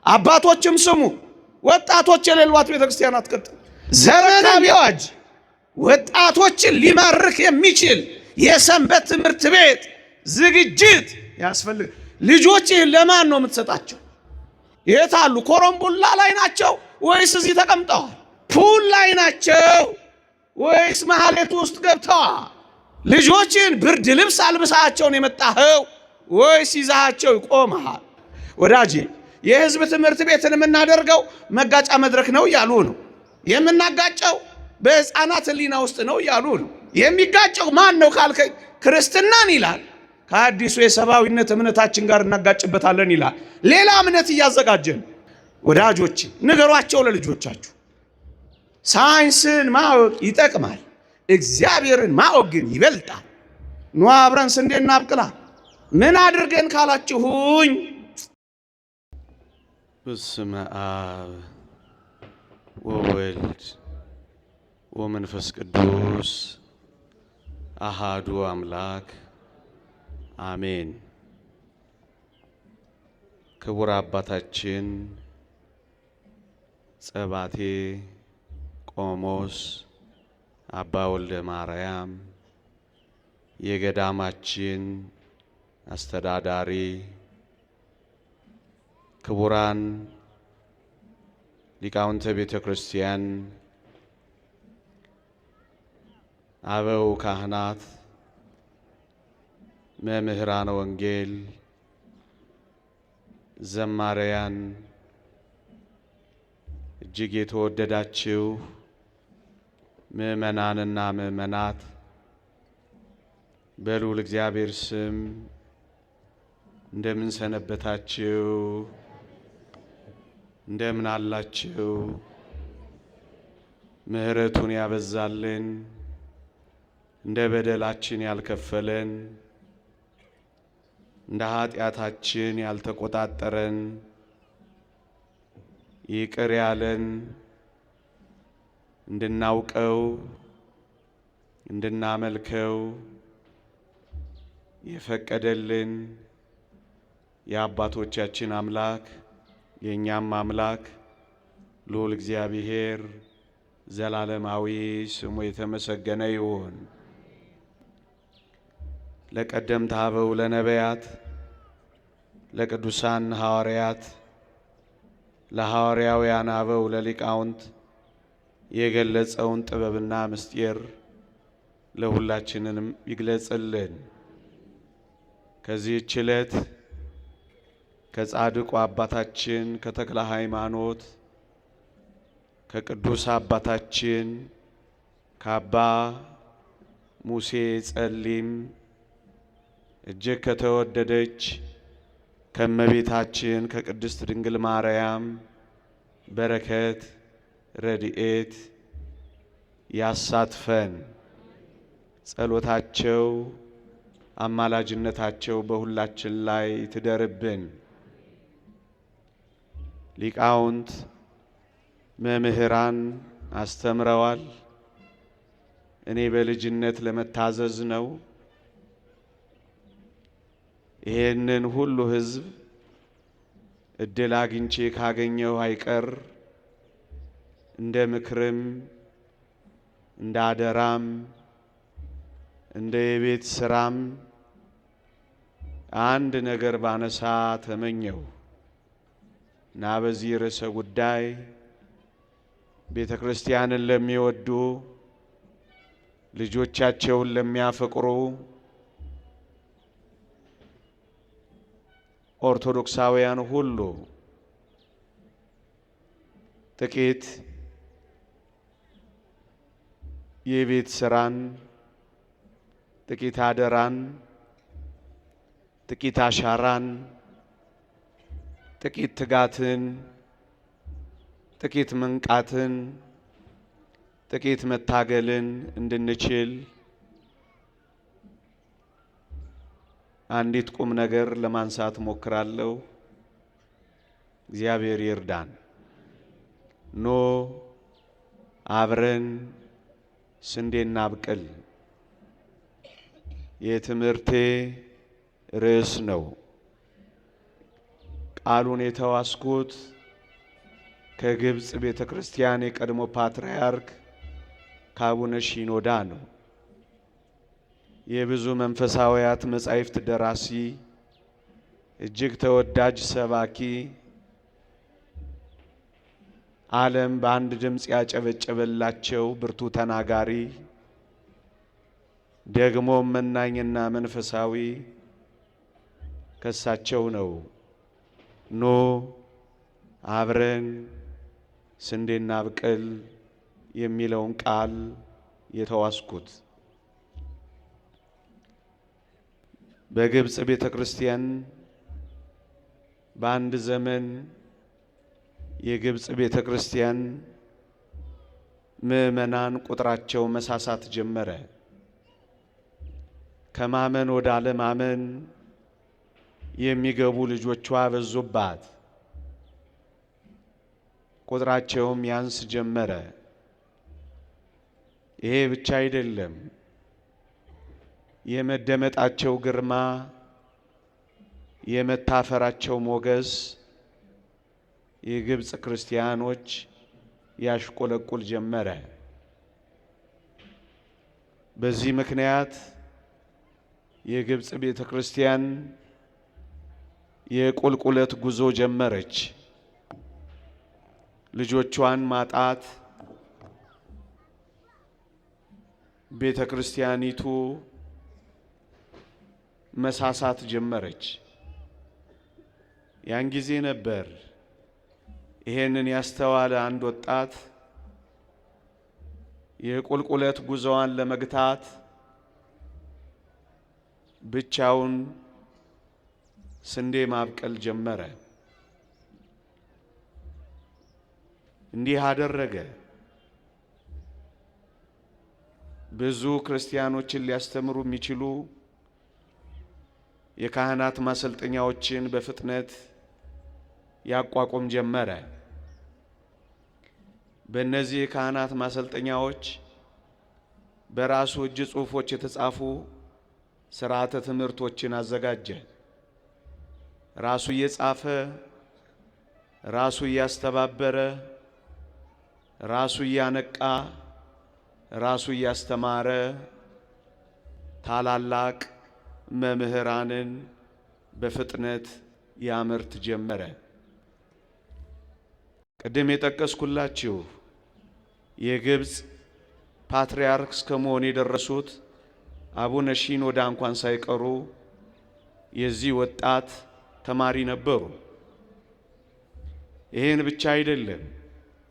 አባቶችም ስሙ፣ ወጣቶች የሌሏት ቤተክርስቲያን አትቀጥል። ዘመናዊ አዋጅ ወጣቶችን ሊማርክ የሚችል የሰንበት ትምህርት ቤት ዝግጅት ያስፈልግ። ልጆች ለማን ነው የምትሰጣቸው? የት አሉ? ኮረምቡላ ላይ ናቸው ወይስ እዚህ ተቀምጠዋል? ፑል ላይ ናቸው ወይስ መሐሌት ውስጥ ገብተዋል? ልጆችን ብርድ ልብስ አልብሳቸውን የመጣኸው ወይስ ይዛቸው ቆመሃል? ወዳጄ የህዝብ ትምህርት ቤትን የምናደርገው መጋጫ መድረክ ነው እያሉ ነው። የምናጋጨው በህፃናት ህሊና ውስጥ ነው እያሉ ነው። የሚጋጨው ማን ነው ካልከኝ ክርስትናን ይላል። ከአዲሱ የሰብአዊነት እምነታችን ጋር እናጋጭበታለን ይላል። ሌላ እምነት እያዘጋጀን። ወዳጆች ንገሯቸው ለልጆቻችሁ። ሳይንስን ማወቅ ይጠቅማል፣ እግዚአብሔርን ማወቅ ግን ይበልጣል። ኑ አብረን ስንዴ እናብቅላ። ምን አድርገን ካላችሁኝ፣ በስመ አብ ወወልድ ወመንፈስ ቅዱስ አሃዱ አምላክ አሜን። ክቡር አባታችን ጸባቴ ቆሞስ አባ ወልደ ማርያም የገዳማችን አስተዳዳሪ፣ ክቡራን ሊቃውንተ ቤተ ክርስቲያን፣ አበው ካህናት፣ መምህራነ ወንጌል፣ ዘማሪያን፣ እጅግ የተወደዳችሁ ምእመናንና ምእመናት በልዑል እግዚአብሔር ስም እንደምን ሰነበታችሁ? እንደምን አላችሁ? ምሕረቱን ያበዛልን፣ እንደ በደላችን ያልከፈለን፣ እንደ ኃጢአታችን ያልተቆጣጠረን፣ ይቅር ያለን፣ እንድናውቀው እንድናመልከው የፈቀደልን የአባቶቻችን አምላክ የእኛም አምላክ ልዑል እግዚአብሔር ዘላለማዊ ስሙ የተመሰገነ ይሁን። ለቀደምት አበው ለነቢያት፣ ለቅዱሳን ሐዋርያት፣ ለሐዋርያውያን አበው ለሊቃውንት የገለጸውን ጥበብና ምስጢር ለሁላችንንም ይግለጽልን። ከዚህች ዕለት ከጻድቁ አባታችን ከተክለ ሃይማኖት ከቅዱስ አባታችን ከአባ ሙሴ ጸሊም እጅግ ከተወደደች ከእመቤታችን ከቅድስት ድንግል ማርያም በረከት ረድኤት ያሳትፈን። ጸሎታቸው አማላጅነታቸው በሁላችን ላይ ትደርብን። ሊቃውንት መምህራን አስተምረዋል። እኔ በልጅነት ለመታዘዝ ነው። ይሄንን ሁሉ ሕዝብ እድል አግኝቼ ካገኘው አይቀር እንደ ምክርም እንደ አደራም እንደ የቤት ስራም አንድ ነገር ባነሳ ተመኘው እና በዚህ ርዕሰ ጉዳይ ቤተ ክርስቲያንን ለሚወዱ ልጆቻቸውን ለሚያፈቅሩ ኦርቶዶክሳውያን ሁሉ ጥቂት የቤት ስራን፣ ጥቂት አደራን፣ ጥቂት አሻራን፣ ጥቂት ትጋትን፣ ጥቂት መንቃትን፣ ጥቂት መታገልን እንድንችል አንዲት ቁም ነገር ለማንሳት ሞክራለሁ። እግዚአብሔር ይርዳን። ኖ አብረን ስንዴ እናብቅል የትምህርቴ ርዕስ ነው። ቃሉን የተዋስኩት ከግብፅ ቤተ ክርስቲያን የቀድሞ ፓትርያርክ ከአቡነ ሺኖዳ ነው። የብዙ መንፈሳዊያት መጻሕፍት ደራሲ፣ እጅግ ተወዳጅ ሰባኪ፣ ዓለም በአንድ ድምፅ ያጨበጨበላቸው ብርቱ ተናጋሪ፣ ደግሞ መናኝና መንፈሳዊ ከሳቸው ነው ኖ አብረን ስንዴ እናብቅል የሚለውን ቃል የተዋስኩት። በግብፅ ቤተ ክርስቲያን በአንድ ዘመን የግብፅ ቤተ ክርስቲያን ምዕመናን ቁጥራቸው መሳሳት ጀመረ። ከማመን ወደ አለማመን የሚገቡ ልጆቿ በዙባት። ቁጥራቸውም ያንስ ጀመረ። ይሄ ብቻ አይደለም፣ የመደመጣቸው ግርማ፣ የመታፈራቸው ሞገስ የግብፅ ክርስቲያኖች ያሽቆለቁል ጀመረ። በዚህ ምክንያት የግብፅ ቤተ ክርስቲያን የቁልቁለት ጉዞ ጀመረች። ልጆቿን ማጣት፣ ቤተ ክርስቲያኒቱ መሳሳት ጀመረች። ያን ጊዜ ነበር ይሄንን ያስተዋለ አንድ ወጣት የቁልቁለት ጉዞዋን ለመግታት ብቻውን ስንዴ ማብቀል ጀመረ። እንዲህ አደረገ። ብዙ ክርስቲያኖችን ሊያስተምሩ የሚችሉ የካህናት ማሰልጠኛዎችን በፍጥነት ያቋቁም ጀመረ። በእነዚህ የካህናት ማሰልጠኛዎች በራሱ እጅ ጽሑፎች የተጻፉ ስርዓተ ትምህርቶችን አዘጋጀ። ራሱ እየጻፈ፣ ራሱ እያስተባበረ፣ ራሱ እያነቃ፣ ራሱ እያስተማረ ታላላቅ መምህራንን በፍጥነት ያመርት ጀመረ። ቅድም የጠቀስኩላችሁ የግብፅ ፓትርያርክ እስከ መሆን የደረሱት አቡነ ሺኖዳ እንኳን ሳይቀሩ የዚህ ወጣት ተማሪ ነበሩ። ይሄን ብቻ አይደለም፣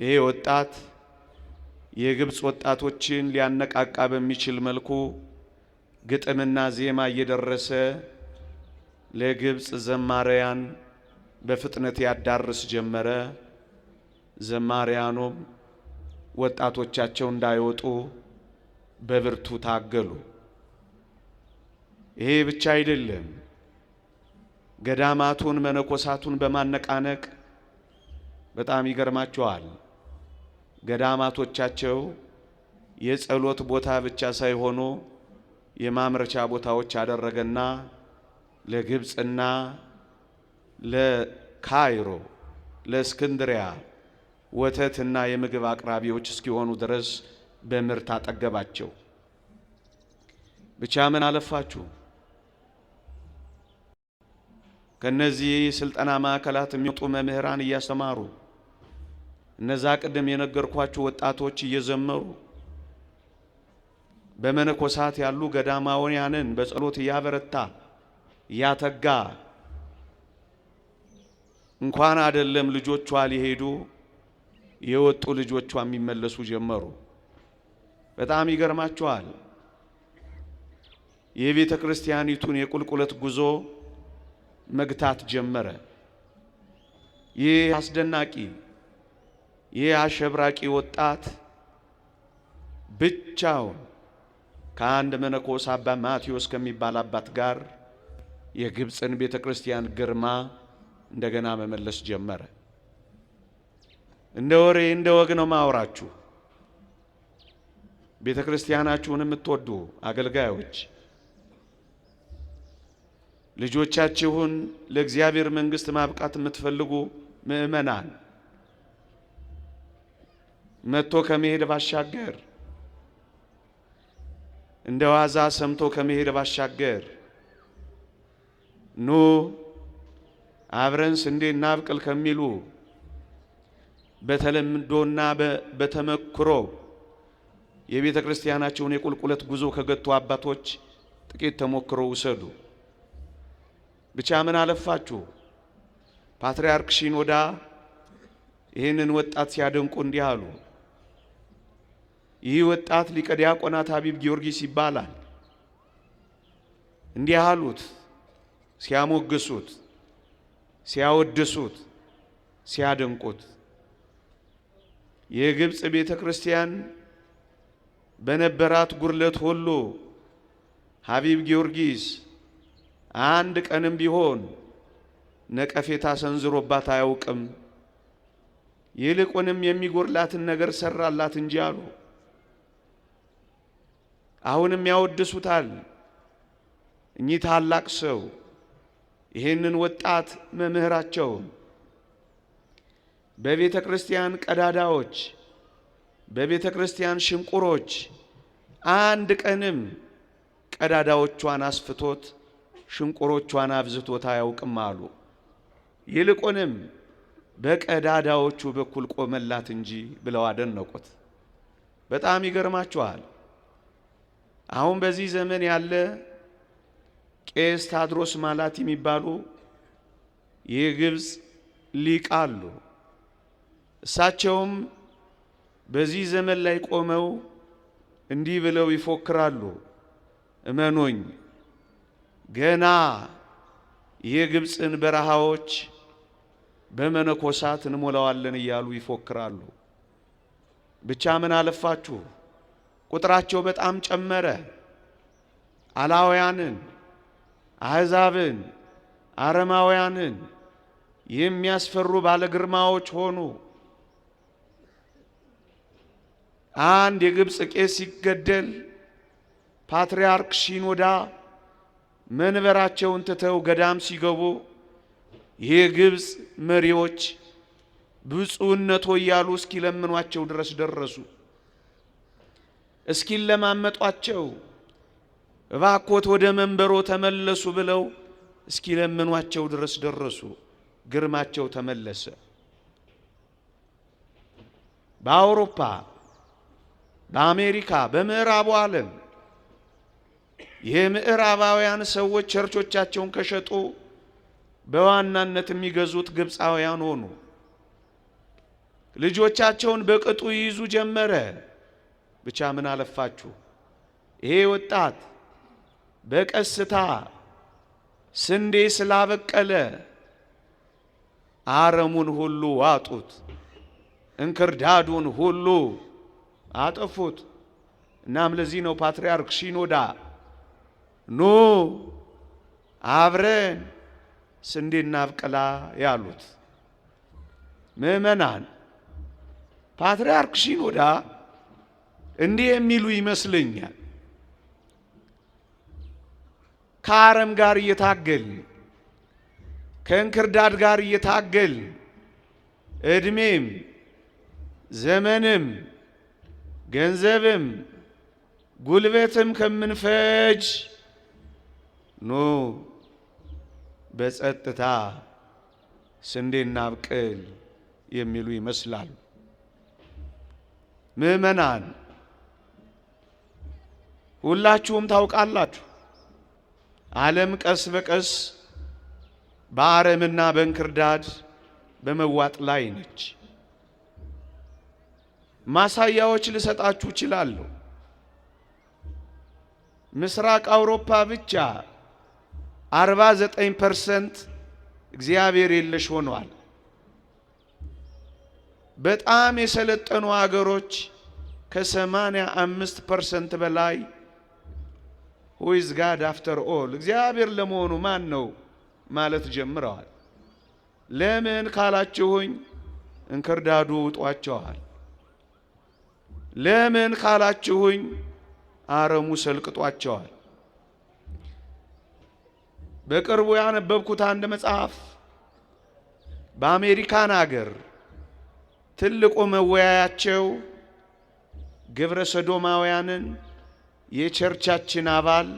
ይሄ ወጣት የግብፅ ወጣቶችን ሊያነቃቃ በሚችል መልኩ ግጥምና ዜማ እየደረሰ ለግብፅ ዘማሪያን በፍጥነት ያዳርስ ጀመረ። ዘማሪያኑም ወጣቶቻቸው እንዳይወጡ በብርቱ ታገሉ። ይሄ ብቻ አይደለም፣ ገዳማቱን መነኮሳቱን በማነቃነቅ በጣም ይገርማቸዋል። ገዳማቶቻቸው የጸሎት ቦታ ብቻ ሳይሆኑ የማምረቻ ቦታዎች አደረገና ለግብፅና ለካይሮ ለእስክንድሪያ ወተትና የምግብ አቅራቢዎች እስኪሆኑ ድረስ በምርት አጠገባቸው። ብቻ ምን አለፋችሁ ከነዚህ ስልጠና ማዕከላት የሚወጡ መምህራን እያስተማሩ እነዛ ቅድም የነገርኳችሁ ወጣቶች እየዘመሩ በመነኮሳት ያሉ ገዳማውያንን በጸሎት እያበረታ እያተጋ እንኳን አይደለም ልጆቿ ሊሄዱ የወጡ ልጆቿ የሚመለሱ ጀመሩ። በጣም ይገርማችኋል። የቤተ ክርስቲያኒቱን የቁልቁለት ጉዞ መግታት ጀመረ። ይህ አስደናቂ ይህ አሸብራቂ ወጣት ብቻውን ከአንድ መነኮስ አባ ማቴዎስ ከሚባል አባት ጋር የግብፅን ቤተ ክርስቲያን ግርማ እንደገና መመለስ ጀመረ። እንደ ወሬ እንደ ወግ ነው ማወራችሁ። ቤተ ክርስቲያናችሁን የምትወዱ አገልጋዮች ልጆቻችሁን ለእግዚአብሔር መንግሥት ማብቃት የምትፈልጉ ምእመናን መጥቶ ከመሄድ ባሻገር እንደ ዋዛ ሰምቶ ከመሄድ ባሻገር ኑ አብረን ስንዴ እናብቅል ከሚሉ በተለምዶና በተመክሮ የቤተ ክርስቲያናቸውን የቁልቁለት ጉዞ ከገቱ አባቶች ጥቂት ተሞክሮ ውሰዱ። ብቻ ምን አለፋችሁ ፓትርያርክ ሺኖዳ ይህንን ወጣት ሲያደንቁ እንዲህ አሉ። ይህ ወጣት ሊቀ ዲያቆናት ሀቢብ ጊዮርጊስ ይባላል። እንዲህ አሉት ሲያሞግሱት፣ ሲያወድሱት፣ ሲያደንቁት። የግብጽ ቤተ ክርስቲያን በነበራት ጉርለት ሁሉ ሀቢብ ጊዮርጊስ አንድ ቀንም ቢሆን ነቀፌታ ሰንዝሮባት አያውቅም። ይልቁንም የሚጎርላትን ነገር ሰራላት እንጂ አሉ። አሁንም ያወድሱታል። እኚህ ታላቅ ሰው ይህንን ወጣት መምህራቸውን በቤተ ክርስቲያን ቀዳዳዎች፣ በቤተ ክርስቲያን ሽንቁሮች አንድ ቀንም ቀዳዳዎቿን አስፍቶት ሽንቁሮቿን አብዝቶት አያውቅም አሉ። ይልቁንም በቀዳዳዎቹ በኩል ቆመላት እንጂ ብለው አደነቁት። በጣም ይገርማችኋል። አሁን በዚህ ዘመን ያለ ቄስ ታድሮስ ማላት የሚባሉ የግብጽ ሊቅ አሉ። እሳቸውም በዚህ ዘመን ላይ ቆመው እንዲህ ብለው ይፎክራሉ። እመኖኝ ገና የግብጽን በረሃዎች በመነኮሳት እንሞላዋለን እያሉ ይፎክራሉ። ብቻ ምን አለፋችሁ ቁጥራቸው በጣም ጨመረ። አላውያንን፣ አሕዛብን፣ አረማውያንን የሚያስፈሩ ባለግርማዎች ሆኑ። አንድ የግብጽ ቄስ ሲገደል ፓትርያርክ ሺኖዳ መንበራቸውን ትተው ገዳም ሲገቡ የግብጽ መሪዎች ብፁዕነቶ እያሉ እስኪለምኗቸው ድረስ ደረሱ። እስኪለማመጧቸው እባክዎት ወደ መንበሮ ተመለሱ ብለው እስኪለምኗቸው ድረስ ደረሱ። ግርማቸው ተመለሰ። በአውሮፓ፣ በአሜሪካ፣ በምዕራቡ ዓለም የምዕራባውያን ሰዎች ቸርቾቻቸውን ከሸጡ በዋናነት የሚገዙት ግብፃውያን ሆኑ። ልጆቻቸውን በቅጡ ይይዙ ጀመረ። ብቻ ምን አለፋችሁ ይሄ ወጣት በቀስታ ስንዴ ስላበቀለ አረሙን ሁሉ ዋጡት፣ እንክርዳዱን ሁሉ አጠፉት። እናም ለዚህ ነው ፓትርያርክ ሺኖዳ ኑ አብረን ስንዴ እናብቅላ ያሉት። ምእመናን ፓትርያርክ ሺኖዳ እንዲህ የሚሉ ይመስለኛል። ከአረም ጋር እየታገል ከእንክርዳድ ጋር እየታገል እድሜም ዘመንም ገንዘብም ጉልበትም ከምንፈጅ ኑ በጸጥታ ስንዴ እናብቅል የሚሉ ይመስላሉ። ምእመናን ሁላችሁም ታውቃላችሁ፣ ዓለም ቀስ በቀስ በአረምና በእንክርዳድ በመዋጥ ላይ ነች። ማሳያዎች ልሰጣችሁ እችላለሁ። ምስራቅ አውሮፓ ብቻ 49% እግዚአብሔር የለሽ ሆኗል። በጣም የሰለጠኑ አገሮች ከ85% በላይ who is God after all እግዚአብሔር ለመሆኑ ማን ነው ማለት ጀምረዋል። ለምን ካላችሁኝ እንክርዳዱ ውጧቸዋል። ለምን ካላችሁኝ አረሙ ሰልቅጧቸዋል። በቅርቡ ያነበብኩት አንድ መጽሐፍ በአሜሪካን ሀገር ትልቁ መወያያቸው ግብረ ሰዶማውያንን የቸርቻችን አባል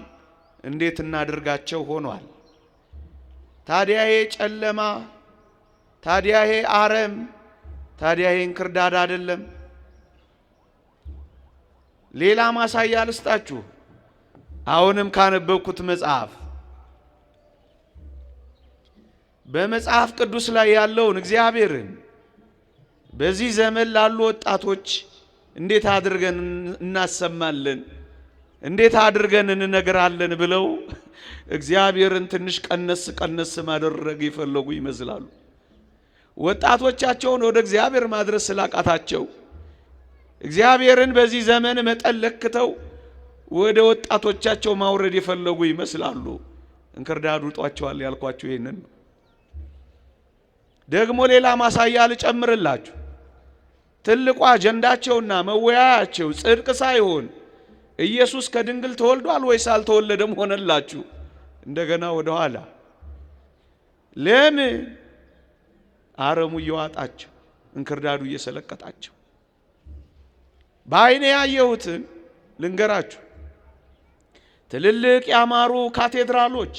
እንዴት እናድርጋቸው ሆኗል። ታዲያ ይሄ ጨለማ፣ ታዲያ ይሄ አረም፣ ታዲያ ይሄ እንክርዳድ አይደለም? ሌላ ማሳያ ልስጣችሁ። አሁንም ካነበብኩት መጽሐፍ በመጽሐፍ ቅዱስ ላይ ያለውን እግዚአብሔርን በዚህ ዘመን ላሉ ወጣቶች እንዴት አድርገን እናሰማለን፣ እንዴት አድርገን እንነግራለን ብለው እግዚአብሔርን ትንሽ ቀነስ ማድረግ ይፈልጉ ይመስላሉ። ወጣቶቻቸውን ወደ እግዚአብሔር ማድረስ ስላቃታቸው እግዚአብሔርን በዚህ ዘመን መጠን ለክተው ወደ ወጣቶቻቸው ማውረድ የፈለጉ ይመስላሉ። እንክርዳዱ ጧቸዋል ያልኳችሁ ይሄንን ነው። ደግሞ ሌላ ማሳያ ልጨምርላችሁ። ትልቁ አጀንዳቸውና መወያያቸው ጽድቅ ሳይሆን ኢየሱስ ከድንግል ተወልዷል ወይስ አልተወለደም ሆነላችሁ። እንደገና ወደ ኋላ ለምን አረሙ እየዋጣቸው እንክርዳዱ እየሰለቀጣቸው። በዓይኔ ያየሁትን ልንገራችሁ። ትልልቅ ያማሩ ካቴድራሎች፣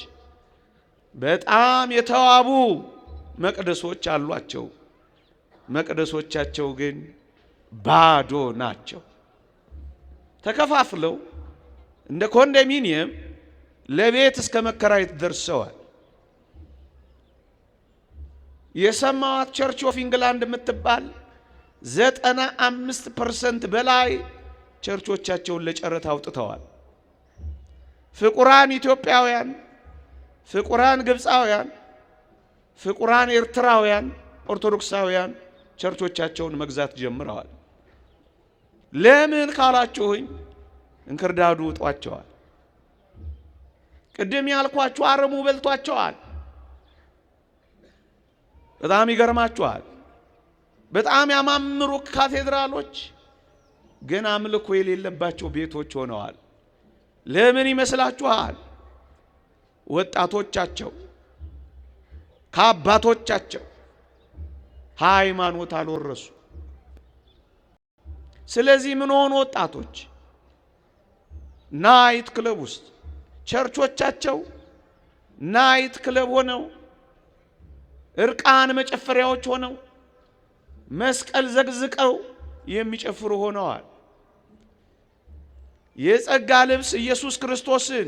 በጣም የተዋቡ መቅደሶች አሏቸው። መቅደሶቻቸው ግን ባዶ ናቸው። ተከፋፍለው እንደ ኮንዶሚኒየም ለቤት እስከ መከራየት ደርሰዋል። የሰማዋት ቸርች ኦፍ ኢንግላንድ የምትባል 95% በላይ ቸርቾቻቸውን ለጨረታ አውጥተዋል። ፍቁራን ኢትዮጵያውያን፣ ፍቁራን ግብፃውያን፣ ፍቁራን ኤርትራውያን ኦርቶዶክሳውያን ቸርቾቻቸውን መግዛት ጀምረዋል። ለምን ካላችሁኝ እንክርዳዱ ውጧቸዋል። ቅድም ያልኳችሁ አረሙ በልቷቸዋል። በጣም ይገርማችኋል። በጣም ያማምሩ ካቴድራሎች ግን አምልኮ የሌለባቸው ቤቶች ሆነዋል። ለምን ይመስላችኋል? ወጣቶቻቸው ከአባቶቻቸው ሃይማኖት አልወረሱ። ስለዚህ ምን ሆኑ? ወጣቶች ናይት ክለብ ውስጥ፣ ቸርቾቻቸው ናይት ክለብ ሆነው፣ እርቃን መጨፈሪያዎች ሆነው፣ መስቀል ዘግዝቀው የሚጨፍሩ ሆነዋል። የጸጋ ልብስ ኢየሱስ ክርስቶስን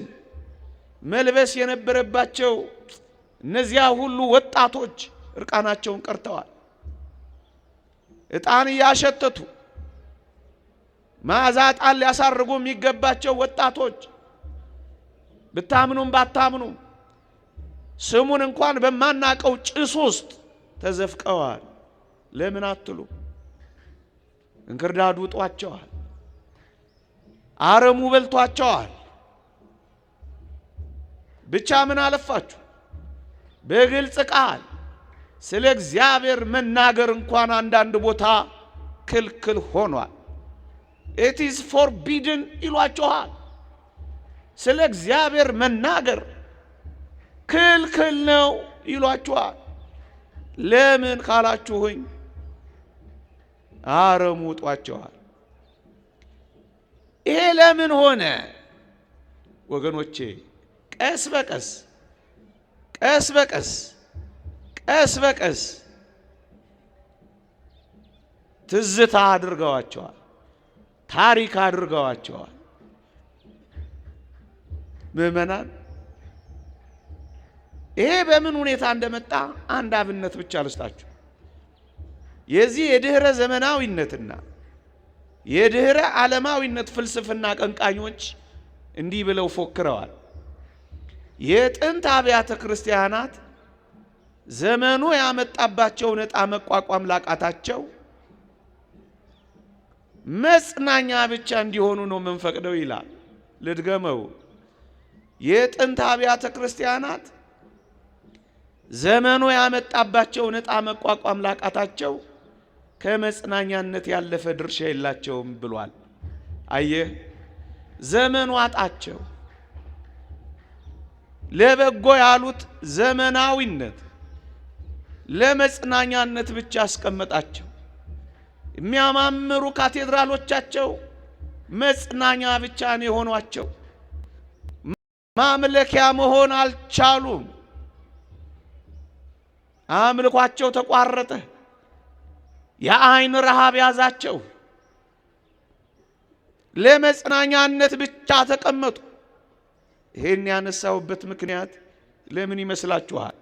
መልበስ የነበረባቸው እነዚያ ሁሉ ወጣቶች እርቃናቸውን ቀርተዋል። ዕጣን እያሸተቱ መዓዛ ዕጣን ሊያሳርጉ የሚገባቸው ወጣቶች ብታምኑም ባታምኑም ስሙን እንኳን በማናቀው ጭስ ውስጥ ተዘፍቀዋል። ለምን አትሉ? እንክርዳዱ ውጧቸዋል። አረሙ በልቷቸዋል። ብቻ ምን አለፋችሁ በግልጽ ቃል ስለ እግዚአብሔር መናገር እንኳን አንዳንድ ቦታ ክልክል ሆኗል። it is forbidden ይሏችኋል። ስለ እግዚአብሔር መናገር ክልክል ነው ይሏችኋል። ለምን ካላችሁኝ አረሙ ውጧቸዋል። ይሄ ለምን ሆነ ወገኖቼ? ቀስ በቀስ ትዝታ አድርገዋቸዋል፣ ታሪክ አድርገዋቸዋል። ምዕመናን፣ ይሄ በምን ሁኔታ እንደመጣ አንድ አብነት ብቻ ልስጣችሁ። የዚህ የድህረ ዘመናዊነትና የድህረ ዓለማዊነት ፍልስፍና ቀንቃኞች እንዲህ ብለው ፎክረዋል። የጥንት አብያተ ክርስቲያናት ዘመኑ ያመጣባቸውን ዕጣ መቋቋም ላቃታቸው መጽናኛ ብቻ እንዲሆኑ ነው የምንፈቅደው ይላል። ልድገመው። የጥንት አብያተ ክርስቲያናት ዘመኑ ያመጣባቸውን ዕጣ መቋቋም ላቃታቸው ከመጽናኛነት ያለፈ ድርሻ የላቸውም ብሏል። አየህ፣ ዘመኑ አጣቸው። ለበጎ ያሉት ዘመናዊነት ለመጽናኛነት ብቻ አስቀመጣቸው። የሚያማምሩ ካቴድራሎቻቸው መጽናኛ ብቻ ነው የሆኗቸው። ማምለኪያ መሆን አልቻሉም። አምልኳቸው ተቋረጠ። የአይን ረሃብ ያዛቸው። ለመጽናኛነት ብቻ ተቀመጡ። ይሄን ያነሳውበት ምክንያት ለምን ይመስላችኋል?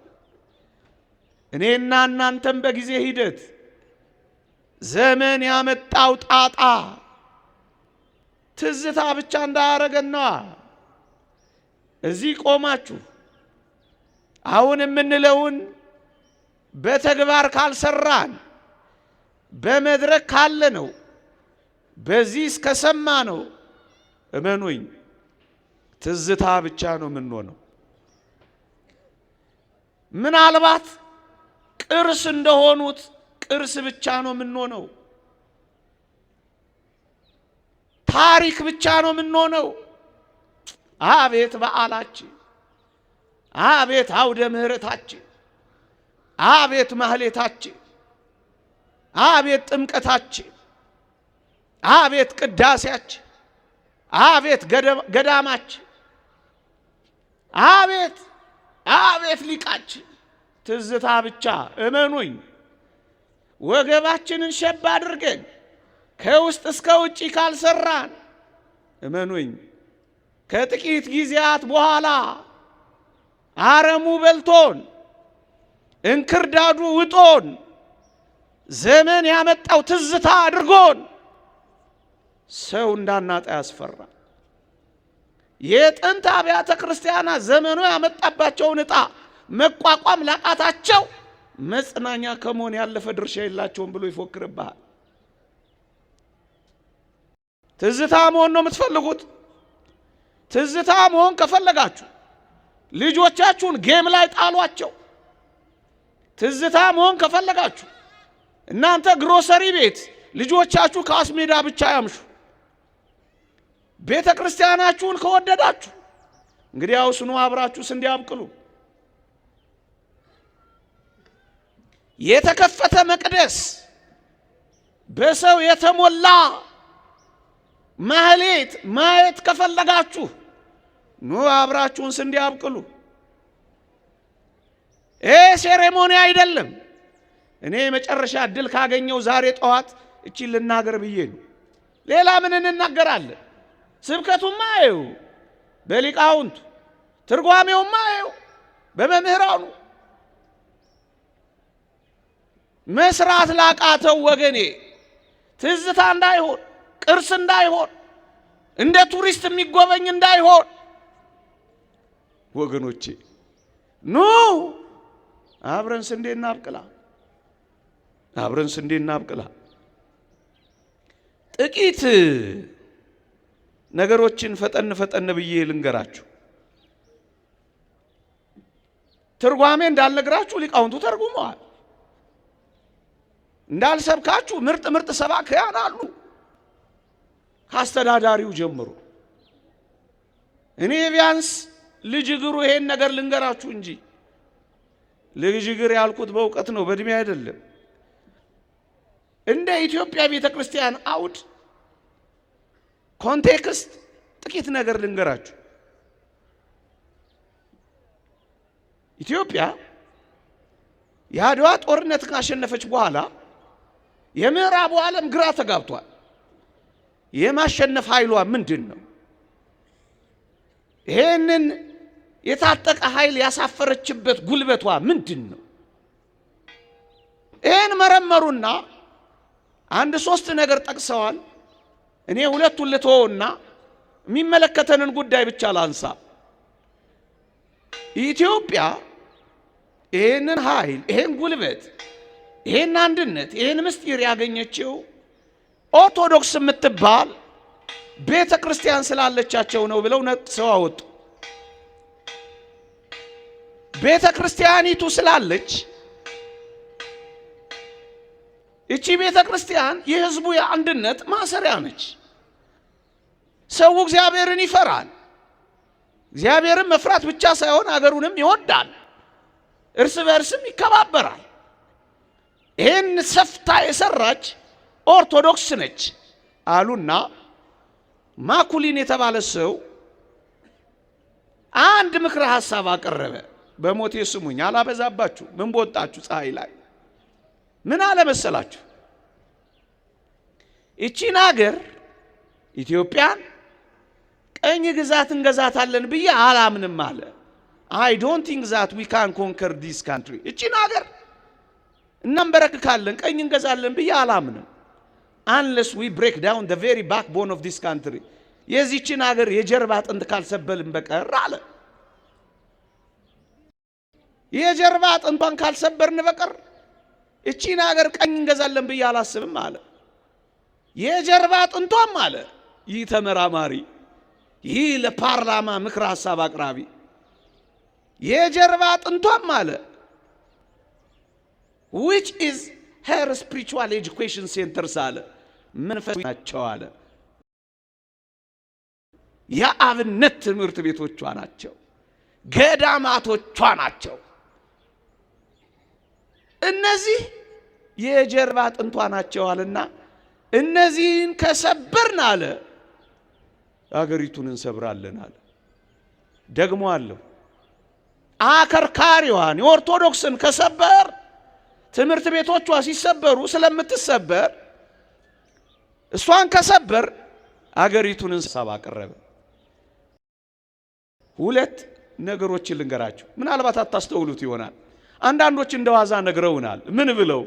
እኔና እናንተም በጊዜ ሂደት ዘመን ያመጣው ጣጣ ትዝታ ብቻ እንዳያረገና እዚህ ቆማችሁ አሁን የምንለውን በተግባር ካልሰራን በመድረክ ካለ ነው በዚህ እስከሰማ ነው እመኑኝ ትዝታ ብቻ ነው የምንሆነው። ምናልባት ቅርስ እንደሆኑት ቅርስ ብቻ ነው የምንሆነው። ታሪክ ብቻ ነው የምንሆነው። አቤት በዓላችን፣ አቤት አውደ ምሕረታችን፣ አቤት ማህሌታችን፣ አቤት ጥምቀታችን፣ አቤት ቅዳሴያችን፣ አቤት ገዳማችን፣ አቤት አቤት ሊቃችን። ትዝታ ብቻ እመኑኝ። ወገባችንን ሸባ አድርገን ከውስጥ እስከ ውጪ ካልሰራን እመኑኝ ከጥቂት ጊዜያት በኋላ አረሙ በልቶን እንክርዳዱ ውጦን ዘመን ያመጣው ትዝታ አድርጎን ሰው እንዳናጣ ያስፈራል። የጥንት አብያተ ክርስቲያናት ዘመኑ ያመጣባቸውን ዕጣ መቋቋም ላቃታቸው መጽናኛ ከመሆን ያለፈ ድርሻ የላቸውም ብሎ ይፎክርብሃል። ትዝታ መሆን ነው የምትፈልጉት? ትዝታ መሆን ከፈለጋችሁ ልጆቻችሁን ጌም ላይ ጣሏቸው። ትዝታ መሆን ከፈለጋችሁ እናንተ ግሮሰሪ ቤት ልጆቻችሁ ኳስ ሜዳ ብቻ ያምሹ። ቤተ ክርስቲያናችሁን ከወደዳችሁ እንግዲህ አውስኑ አብራችሁ ስንዴ አብቅሉ። የተከፈተ መቅደስ በሰው የተሞላ ማህሌት ማየት ከፈለጋችሁ ኑ አብራችሁን ስንዴ አብቅሉ። ሴሬሞኒ አይደለም። እኔ መጨረሻ እድል ካገኘው ዛሬ ጠዋት እቺን ልናገር ብዬ ነው። ሌላ ምን እንናገራለን? ስብከቱማ አይው በሊቃውንቱ፣ ትርጓሜውማ አይው በመምህራኑ። መስራት ላቃተው ወገኔ ትዝታ እንዳይሆን፣ ቅርስ እንዳይሆን፣ እንደ ቱሪስት የሚጎበኝ እንዳይሆን ወገኖቼ ኑ አብረን ስንዴ እናብቅላ፣ አብረን ስንዴ እናብቅላ። ጥቂት ነገሮችን ፈጠን ፈጠን ብዬ ልንገራችሁ። ትርጓሜ እንዳልነግራችሁ ሊቃውንቱ ተርጉመዋል። እንዳልሰብካችሁ ምርጥ ምርጥ ሰባክያን አሉ ካስተዳዳሪው ጀምሮ። እኔ ቢያንስ ልጅ እግሩ ይሄን ነገር ልንገራችሁ እንጂ ልጅ እግር ያልኩት በእውቀት ነው፣ በእድሜ አይደለም። እንደ ኢትዮጵያ ቤተ ክርስቲያን አውድ ኮንቴክስት ጥቂት ነገር ልንገራችሁ። ኢትዮጵያ የአድዋ ጦርነት ካሸነፈች በኋላ የምዕራቡ ዓለም ግራ ተጋብቷል። የማሸነፍ ኃይሏ ምንድን ነው? ይሄንን የታጠቀ ኃይል ያሳፈረችበት ጉልበቷ ምንድን ነው? ይሄን መረመሩና አንድ ሶስት ነገር ጠቅሰዋል። እኔ ሁለቱን ልተወውና የሚመለከተንን ጉዳይ ብቻ ላንሳ። ኢትዮጵያ ይሄንን ኃይል፣ ይሄን ጉልበት፣ ይሄን አንድነት፣ ይሄን ምስጢር ያገኘችው ኦርቶዶክስ የምትባል ቤተ ክርስቲያን ስላለቻቸው ነው ብለው ነጥሰው አወጡ። ቤተ ክርስቲያኒቱ ስላለች እቺ ቤተ ክርስቲያን የሕዝቡ የአንድነት ማሰሪያ ነች። ሰው እግዚአብሔርን ይፈራል። እግዚአብሔርን መፍራት ብቻ ሳይሆን አገሩንም ይወዳል፣ እርስ በእርስም ይከባበራል። ይህን ሰፍታ የሰራች ኦርቶዶክስ ነች አሉና ማኩሊን የተባለ ሰው አንድ ምክረ ሐሳብ አቀረበ። በሞቴ ስሙኝ፣ አላበዛባችሁ፣ ምን በወጣችሁ ፀሐይ ላይ ምን አለ መሰላችሁ? እቺን ሀገር ኢትዮጵያን ቀኝ ግዛት እንገዛታለን ብዬ አላምንም አለ። I don't think that we can conquer this country። እቺን ሀገር እናንበረክካለን ቀኝ እንገዛለን ብዬ አላምንም unless we break down the very backbone of this country። የዚህችን ሀገር የጀርባ አጥንት ካልሰበልን በቀር አለ። የጀርባ አጥንቷን ካልሰበርን በቀር እቺን ሀገር ቀኝ እንገዛለን ብዬ አላስብም አለ። የጀርባ አጥንቷም አለ ይህ ተመራማሪ፣ ይህ ለፓርላማ ምክረ ሐሳብ አቅራቢ፣ የጀርባ አጥንቷም አለ which is her spiritual education centers አለ መንፈሳዊ ናቸው አለ። የአብነት ትምህርት ቤቶቿ ናቸው፣ ገዳማቶቿ ናቸው። እነዚህ የጀርባ አጥንቷ ናቸው አለና እነዚህን ከሰበርን አለ አገሪቱን እንሰብራለን አለ። ደግሞ አለው አከርካሪዋን የኦርቶዶክስን ከሰበር ትምህርት ቤቶቿ ሲሰበሩ ስለምትሰበር እሷን ከሰበር አገሪቱን እንሰብ አቀረበ። ሁለት ነገሮችን ልንገራችሁ፣ ምናልባት አታስተውሉት ይሆናል። አንዳንዶች እንደዋዛ ነግረውናል። ምን ብለው?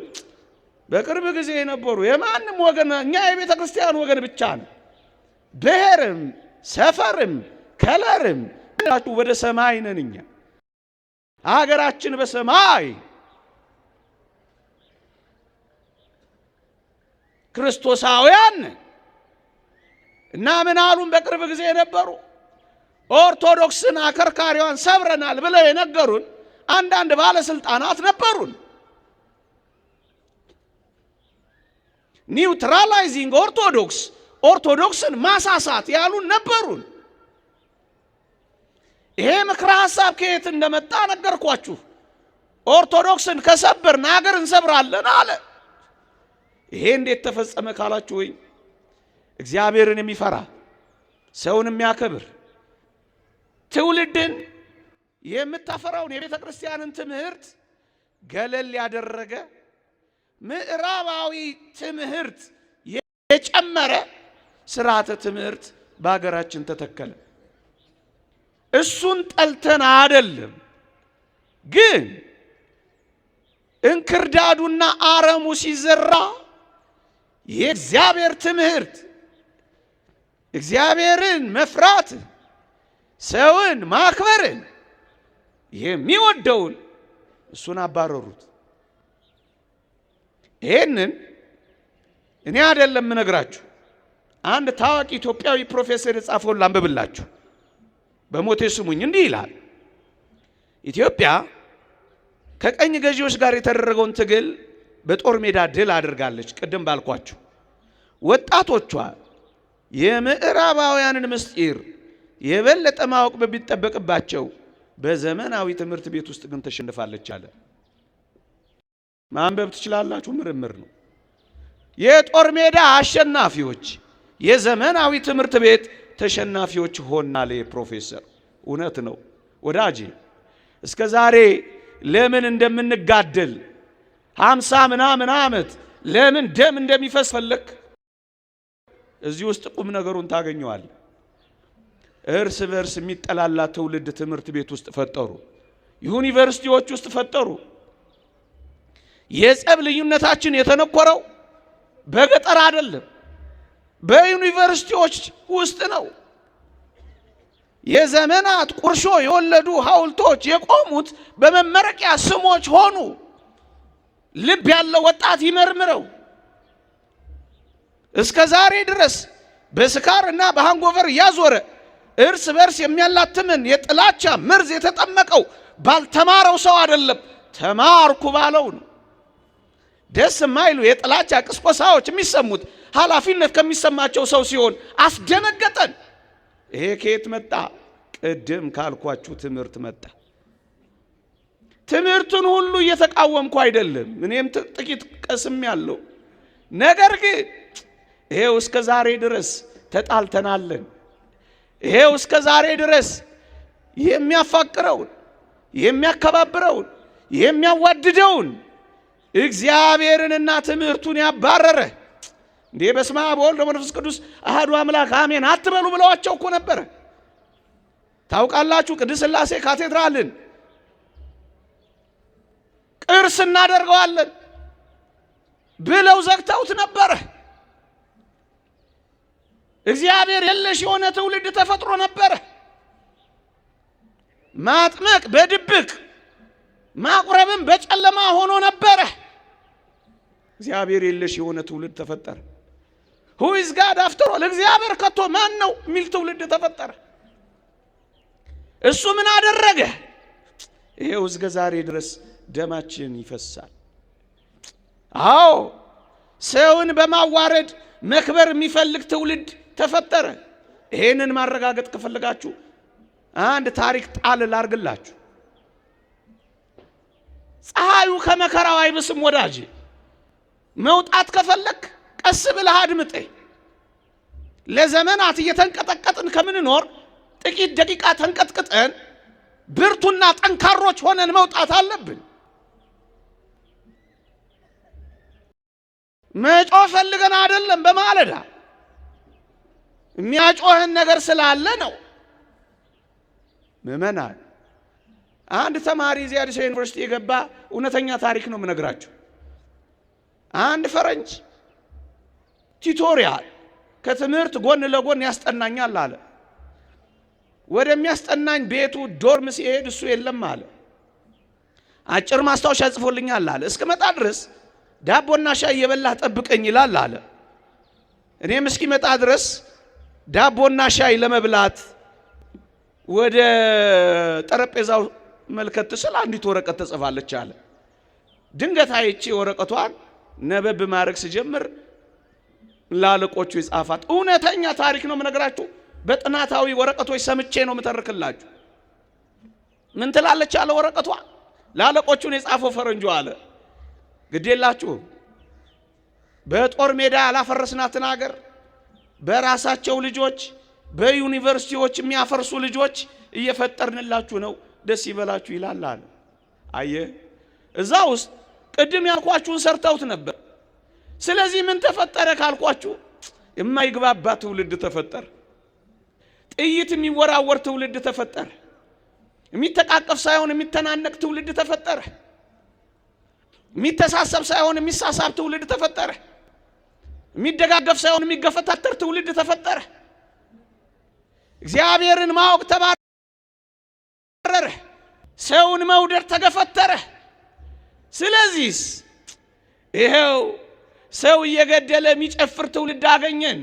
በቅርብ ጊዜ የነበሩ የማንም ወገን፣ እኛ የቤተ ክርስቲያን ወገን ብቻ ነው፣ ብሔርም ሰፈርም ከለርም ወደ ሰማይ ነን እኛ፣ አገራችን በሰማይ ክርስቶሳውያን እና ምን አሉን? በቅርብ ጊዜ የነበሩ ኦርቶዶክስን አከርካሪዋን ሰብረናል ብለው የነገሩን አንዳንድ ባለስልጣናት ነበሩን። ኒውትራላይዚንግ ኦርቶዶክስን ማሳሳት ያሉን ነበሩን። ይሄ ምክረ ሐሳብ ከየት እንደመጣ ነገርኳችሁ። ኦርቶዶክስን ከሰበርን አገር እንሰብራለን አለ። ይሄ እንዴት ተፈጸመ ካላችሁ፣ ወይ እግዚአብሔርን የሚፈራ ሰውን የሚያከብር ትውልድን የምታፈራውን የቤተ ክርስቲያንን ትምህርት ገለል ያደረገ ምዕራባዊ ትምህርት የጨመረ ስርዓተ ትምህርት በአገራችን ተተከለ። እሱን ጠልተን አይደለም፣ ግን እንክርዳዱና አረሙ ሲዘራ የእግዚአብሔር ትምህርት እግዚአብሔርን መፍራት ሰውን ማክበርን የሚወደውን እሱን አባረሩት። ይሄንን እኔ አይደለም የምነግራችሁ፣ አንድ ታዋቂ ኢትዮጵያዊ ፕሮፌሰር የጻፈውን ላንብብላችሁ። በሞቴ ስሙኝ። እንዲህ ይላል፣ ኢትዮጵያ ከቀኝ ገዢዎች ጋር የተደረገውን ትግል በጦር ሜዳ ድል አድርጋለች። ቅድም ባልኳችሁ ወጣቶቿ የምዕራባውያንን ምስጢር የበለጠ ማወቅ በሚጠበቅባቸው በዘመናዊ ትምህርት ቤት ውስጥ ግን ተሸንፋለች አለ። ማንበብ ትችላላችሁ፣ ምርምር ነው። የጦር ሜዳ አሸናፊዎች የዘመናዊ ትምህርት ቤት ተሸናፊዎች ሆናል። ፕሮፌሰር እውነት ነው ወዳጄ። እስከ ዛሬ ለምን እንደምንጋደል 50 ምናምን ዓመት ለምን ደም እንደሚፈስ ፈለክ? እዚህ ውስጥ ቁም ነገሩን ታገኘዋል። እርስ በርስ የሚጠላላ ትውልድ ትምህርት ቤት ውስጥ ፈጠሩ፣ ዩኒቨርሲቲዎች ውስጥ ፈጠሩ። የጸብ ልዩነታችን የተነኮረው በገጠር አይደለም፣ በዩኒቨርሲቲዎች ውስጥ ነው። የዘመናት ቁርሾ የወለዱ ሐውልቶች የቆሙት በመመረቂያ ስሞች ሆኑ። ልብ ያለው ወጣት ይመርምረው። እስከ ዛሬ ድረስ በስካርና በሃንጎቨር ያዞረ እርስ በርስ የሚያላትምን የጥላቻ መርዝ የተጠመቀው ባልተማረው ሰው አይደለም፣ ተማርኩ ባለው ነው። ደስ የማይሉ የጥላቻ ቅስቆሳዎች የሚሰሙት ኃላፊነት ከሚሰማቸው ሰው ሲሆን አስደነገጠን። ይሄ ከየት መጣ? ቅድም ካልኳችሁ ትምህርት መጣ። ትምህርቱን ሁሉ እየተቃወምኩ አይደለም፣ እኔም ጥቂት ቀስም ያለው ነገር ግን ይሄው እስከ ዛሬ ድረስ ተጣልተናለን። ይሄው እስከ ዛሬ ድረስ የሚያፋቅረውን የሚያከባብረውን የሚያዋድደውን እግዚአብሔርንና ትምህርቱን ያባረረ እንዴ በስመ አብ ወወልድ ወመንፈስ ቅዱስ አሐዱ አምላክ አሜን አትበሉ ብለዋቸው እኮ ነበረ። ታውቃላችሁ ቅድስት ሥላሴ ካቴድራልን ቅርስ እናደርገዋለን ብለው ዘግተውት ነበረ። እግዚአብሔር የለሽ የሆነ ትውልድ ተፈጥሮ ነበረ። ማጥመቅ በድብቅ ማቁረብም በጨለማ ሆኖ ነበረ። እግዚአብሔር የለሽ የሆነ ትውልድ ተፈጠረ። who is God after all? እግዚአብሔር ከቶ ማን ነው የሚል ትውልድ ተፈጠረ። እሱ ምን አደረገ? ይሄው እስከ ዛሬ ድረስ ደማችን ይፈሳል። አዎ ሰውን በማዋረድ መክበር የሚፈልግ ትውልድ ተፈጠረ። ይሄንን ማረጋገጥ ከፈለጋችሁ አንድ ታሪክ ጣል ላርግላችሁ። ፀሐዩ ከመከራው አይብስም ወዳጅ። መውጣት ከፈለክ ቀስ ብለህ አድምጤ። ለዘመናት እየተንቀጠቀጥን ከምንኖር ጥቂት ደቂቃ ተንቀጥቅጠን ብርቱና ጠንካሮች ሆነን መውጣት አለብን። መጮህ ፈልገን አይደለም። በማለዳ የሚያጮህን ነገር ስላለ ነው። ምእመናን አንድ ተማሪ እዚህ አዲስ ዩኒቨርሲቲ የገባ እውነተኛ ታሪክ ነው የምነግራችሁ። አንድ ፈረንጅ ቲቶሪያል ከትምህርት ጎን ለጎን ያስጠናኛል አለ። ወደሚያስጠናኝ ቤቱ ዶርም ሲሄድ እሱ የለም አለ። አጭር ማስታወሻ ጽፎልኛል አለ። እስከመጣ ድረስ ዳቦና ሻይ እየበላህ ጠብቀኝ ይላል አለ። እኔም እስኪመጣ ድረስ ዳቦና ሻይ ለመብላት ወደ ጠረጴዛው መልከት ስለ አንዲት ወረቀት ተጽፋለች አለ። ድንገት አይቼ ወረቀቷን ነበብ ማድረግ ሲጀምር ላለቆቹ ይጻፋት እውነተኛ ታሪክ ነው የምነግራችሁ። በጥናታዊ ወረቀቶች ሰምቼ ነው የምተርክላችሁ። ምን ትላለች አለ ወረቀቷ? ላለቆቹን የጻፈው ፈረንጆ አለ ግዴላችሁ በጦር ሜዳ ያላፈረስናትን ሀገር በራሳቸው ልጆች በዩኒቨርሲቲዎች የሚያፈርሱ ልጆች እየፈጠርንላችሁ ነው፣ ደስ ይበላችሁ ይላል አለ። አየ እዛ ውስጥ ቅድም ያልኳችሁን ሰርተውት ነበር። ስለዚህ ምን ተፈጠረ ካልኳችሁ የማይግባባ ትውልድ ተፈጠረ። ጥይት የሚወራወር ትውልድ ተፈጠረ። የሚተቃቀፍ ሳይሆን የሚተናነቅ ትውልድ ተፈጠረ። የሚተሳሰብ ሳይሆን የሚሳሳብ ትውልድ ተፈጠረ። የሚደጋገፍ ሳይሆን የሚገፈታተር ትውልድ ተፈጠረ። እግዚአብሔርን ማወቅ ተባረረ። ሰውን መውደድ ተገፈተረ። ስለዚህ ይሄው ሰው እየገደለ የሚጨፍር ትውልድ አገኘን።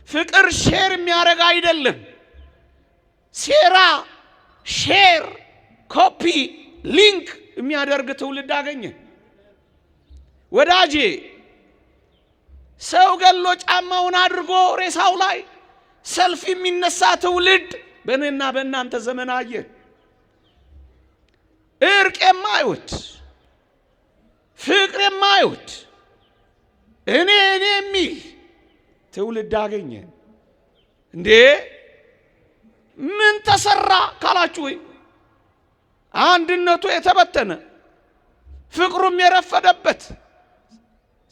ፍቅር ሼር የሚያደርግ አይደለም። ሴራ ሼር ኮፒ ሊንክ የሚያደርግ ትውልድ አገኘን። ወዳጄ ሰው ገሎ ጫማውን አድርጎ ሬሳው ላይ ሰልፍ የሚነሳ ትውልድ በእኔና በእናንተ ዘመን አየን። እርቅ የማይወድ ፍቅር የማይወድ እኔ የሚል ትውልድ አገኘን። እንዴ ምን ተሰራ ካላችሁ ወይ አንድነቱ የተበተነ ፍቅሩም የረፈደበት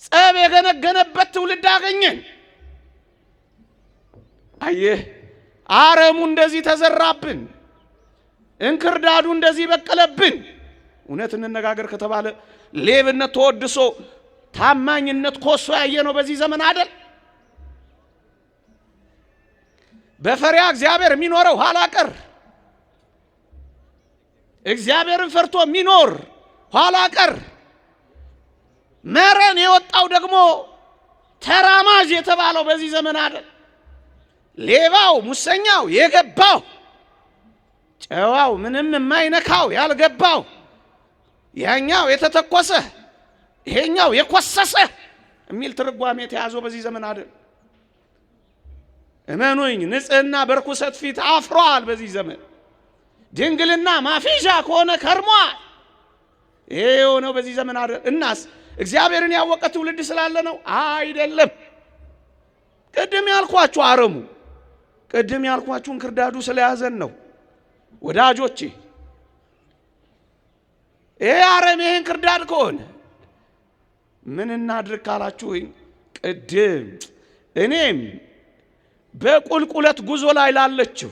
ጸብ የገነገነበት ትውልድ አገኘን። አየህ አረሙ እንደዚህ ተዘራብን፣ እንክርዳዱ እንደዚህ በቀለብን። እውነት እንነጋገር ከተባለ ሌብነት ተወድሶ ታማኝነት ኮሶ ያየነው በዚህ ዘመን አይደል? በፈሪያ እግዚአብሔር የሚኖረው ኋላ ቀር፣ እግዚአብሔርን ፈርቶ የሚኖር ኋላ ቀር፣ መረን የወጣው ደግሞ ተራማጅ የተባለው በዚህ ዘመን አይደል? ሌባው ሙሰኛው የገባው፣ ጨዋው ምንም የማይነካው ያልገባው፣ ያኛው የተተኮሰ ይሄኛው የኮሰሰ የሚል ትርጓሜ ተያዘው በዚህ ዘመን አይደል? እመኑኝ ንጽህና በርኩሰት ፊት አፍሯል። በዚህ ዘመን ድንግልና ማፊሻ ከሆነ ከርሟል። ይሄ የሆነው በዚህ ዘመን አይደል? እናስ እግዚአብሔርን ያወቀ ትውልድ ስላለ ነው አይደለም። ቅድም ያልኳችሁ አረሙ፣ ቅድም ያልኳችሁ እንክርዳዱ ስለያዘን ነው ወዳጆቼ። ይሄ አረም ይሄን እንክርዳድ ከሆነ ምን እናድርግ ካላችሁኝ፣ ቅድም እኔም በቁልቁለት ጉዞ ላይ ላለችው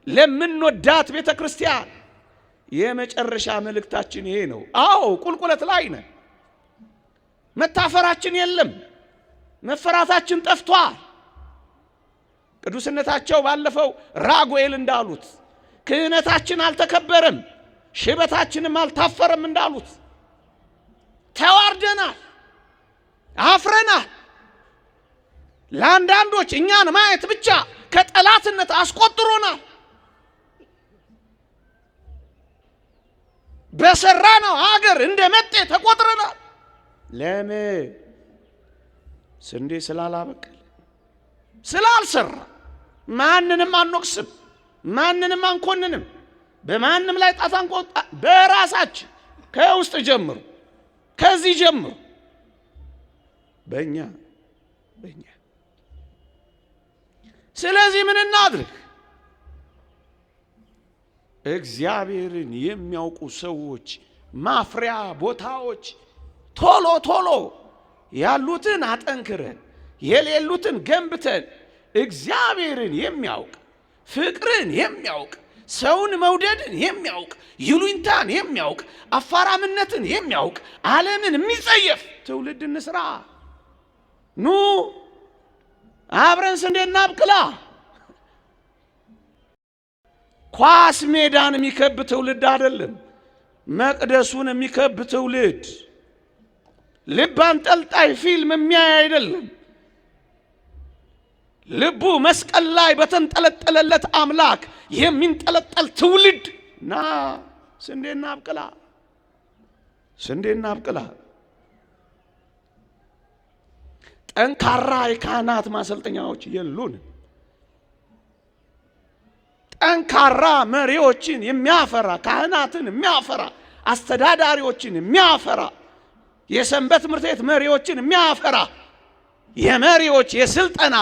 ለምንወዳት ቤተ ክርስቲያን የመጨረሻ መልእክታችን ይሄ ነው። አዎ ቁልቁለት ላይ ነን። መታፈራችን የለም፣ መፈራታችን ጠፍቷል። ቅዱስነታቸው ባለፈው ራጉኤል እንዳሉት ክህነታችን አልተከበረም፣ ሽበታችንም አልታፈረም እንዳሉት ተዋርደናል፣ አፍረናል። ለአንዳንዶች እኛን ማየት ብቻ ከጠላትነት አስቆጥሮናል። በሰራነው ሀገር እንደ መጤ ተቆጥረናል። ለምን? ስንዴ ስላላበቀለ ስላልሰራ። ማንንም አንወቅስም፣ ማንንም አንኮንንም፣ በማንም ላይ ጣት አንቆጣ። በራሳችን ከውስጥ ጀምሩ፣ ከዚህ ጀምሩ። በእኛ ስለዚህ ምን እናድርግ? እግዚአብሔርን የሚያውቁ ሰዎች ማፍሪያ ቦታዎች ቶሎ ቶሎ ያሉትን አጠንክረን የሌሉትን ገንብተን እግዚአብሔርን የሚያውቅ ፍቅርን የሚያውቅ ሰውን መውደድን የሚያውቅ ይሉኝታን የሚያውቅ አፋራምነትን የሚያውቅ ዓለምን የሚጸየፍ ትውልድ እንስራ። ኑ አብረን ስንዴ እናብቅላ። ኳስ ሜዳን የሚከብ ትውልድ አይደለም፣ መቅደሱን የሚከብ ትውልድ። ልብ አንጠልጣይ ፊልም የሚያይ አይደለም፣ ልቡ መስቀል ላይ በተንጠለጠለለት አምላክ የሚንጠለጠል ትውልድ። ና ስንዴ እናብቅላ፣ ስንዴ እናብቅላ። ጠንካራ የካህናት ማሰልጠኛዎች የሉን። ጠንካራ መሪዎችን የሚያፈራ ካህናትን የሚያፈራ አስተዳዳሪዎችን የሚያፈራ የሰንበት ትምህርት ቤት መሪዎችን የሚያፈራ የመሪዎች የስልጠና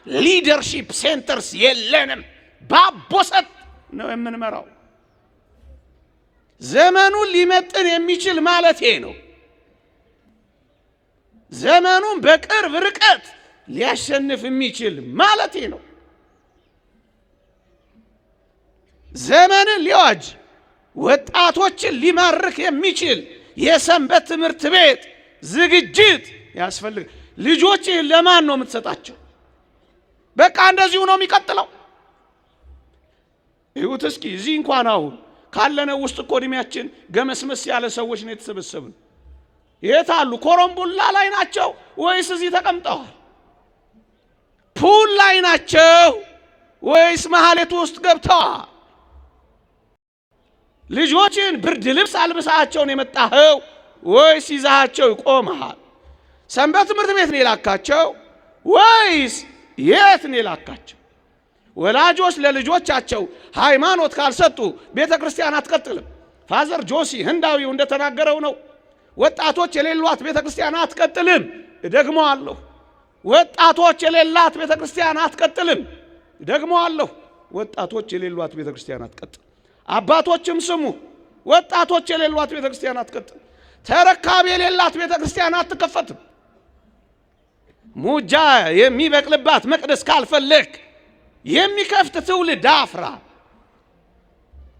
ሊደርሺፕ ሴንተርስ የለንም። ባቦሰት ነው የምንመራው። ዘመኑን ሊመጥን የሚችል ማለት ነው። ዘመኑን በቅርብ ርቀት ሊያሸንፍ የሚችል ማለት ነው። ዘመንን ሊዋጅ ወጣቶችን ሊማርክ የሚችል የሰንበት ትምህርት ቤት ዝግጅት ያስፈልግ። ልጆች ለማን ነው የምትሰጣቸው? በቃ እንደዚሁ ነው የሚቀጥለው። ይሁት እስኪ እዚህ እንኳን አሁን ካለነው ውስጥ እኮ እድሜያችን ገመስመስ ያለ ሰዎች ነው የተሰበሰብን። የት አሉ? ኮረምቡላ ላይ ናቸው ወይስ እዚህ ተቀምጠዋል? ፑል ላይ ናቸው ወይስ መሐሌቱ ውስጥ ገብተዋል? ልጆችን ብርድ ልብስ አልብሳቸውን የመጣኸው ወይስ ይዛቸው ይቆምሃል? ሰንበት ትምህርት ቤት ነው የላካቸው ወይስ የት ነው የላካቸው? ወላጆች ለልጆቻቸው ሃይማኖት ካልሰጡ ቤተ ክርስቲያን አትቀጥልም። ፋዘር ጆሲ ህንዳዊው እንደተናገረው ነው። ወጣቶች የሌሏት ቤተ ክርስቲያን አትቀጥልም። ደግሞ አለሁ ወጣቶች የሌላት ቤተ ክርስቲያን አትቀጥልም። ደግሞ አለሁ ወጣቶች የሌሏት ቤተ ክርስቲያን አትቀጥል። አባቶችም ስሙ፣ ወጣቶች የሌሏት ቤተ ክርስቲያን አትቀጥል። ተረካቢ የሌላት ቤተ ክርስቲያን አትከፈትም። ሙጃ የሚበቅልባት መቅደስ ካልፈለክ የሚከፍት ትውልድ አፍራ።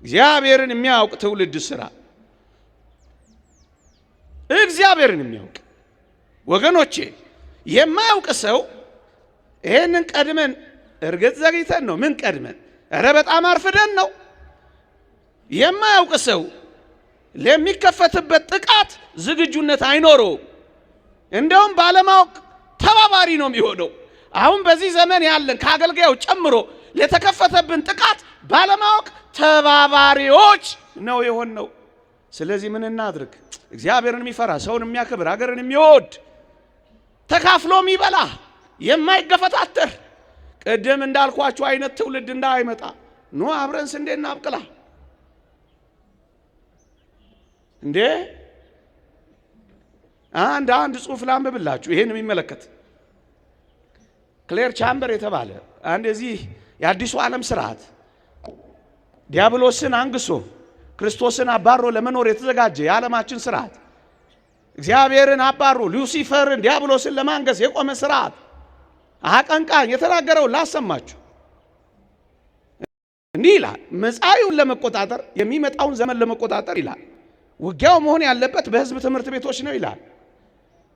እግዚአብሔርን የሚያውቅ ትውልድ ስራ። እግዚአብሔርን የሚያውቅ ወገኖቼ፣ የማያውቅ ሰው ይሄንን ቀድመን እርግጥ ዘግይተን ነው። ምን ቀድመን? ኧረ በጣም አርፍደን ነው። የማያውቅ ሰው ለሚከፈትበት ጥቃት ዝግጁነት አይኖረውም። እንደውም ባለማወቅ ተባባሪ ነው የሚሆነው። አሁን በዚህ ዘመን ያለን ከአገልጋዮች ጨምሮ ለተከፈተብን ጥቃት ባለማወቅ ተባባሪዎች ነው የሆነው። ስለዚህ ምን እናድርግ? እግዚአብሔርን የሚፈራ ሰውን የሚያከብር ሀገርን የሚወድ ተካፍሎ የሚበላ የማይገፈታተር ቅድም እንዳልኳችሁ አይነት ትውልድ እንዳይመጣ ኑ አብረን ስንዴ እናብቅላ እንዴ። አንድ ጽሑፍ ላንብብላችሁ ይሄን የሚመለከት ክሌር ቻምበር የተባለ አንድ እዚህ የአዲሱ ዓለም ስርዓት ዲያብሎስን አንግሶ ክርስቶስን አባሮ ለመኖር የተዘጋጀ የዓለማችን ስርዓት እግዚአብሔርን አባሮ ሉሲፈርን ዲያብሎስን ለማንገስ የቆመ ስርዓት አቀንቃኝ የተናገረው ላሰማችሁ። እንዲህ ይላል፣ መጻኢውን ለመቆጣጠር የሚመጣውን ዘመን ለመቆጣጠር ይላል ውጊያው መሆን ያለበት በህዝብ ትምህርት ቤቶች ነው ይላል።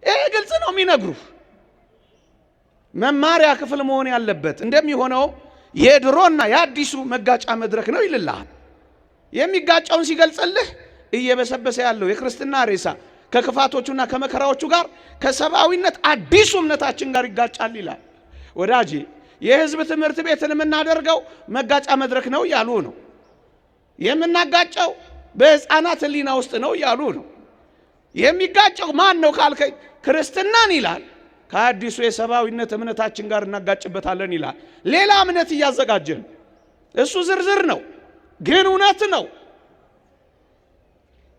ይሄ ግልጽ ነው የሚነግሩህ። መማሪያ ክፍል መሆን ያለበት እንደሚሆነው የድሮና የአዲሱ መጋጫ መድረክ ነው ይልልሃል። የሚጋጫውን ሲገልጽልህ እየበሰበሰ ያለው የክርስትና ሬሳ ከክፋቶቹና ከመከራዎቹ ጋር ከሰብአዊነት አዲሱ እምነታችን ጋር ይጋጫል ይላል። ወዳጄ የህዝብ ትምህርት ቤትን የምናደርገው መጋጫ መድረክ ነው ያሉ ነው። የምናጋጨው በህፃናት ህሊና ውስጥ ነው ያሉ ነው። የሚጋጨው ማን ነው ካልከኝ ክርስትናን ይላል ከአዲሱ የሰብአዊነት እምነታችን ጋር እናጋጭበታለን ይላል። ሌላ እምነት እያዘጋጀን እሱ ዝርዝር ነው ግን እውነት ነው።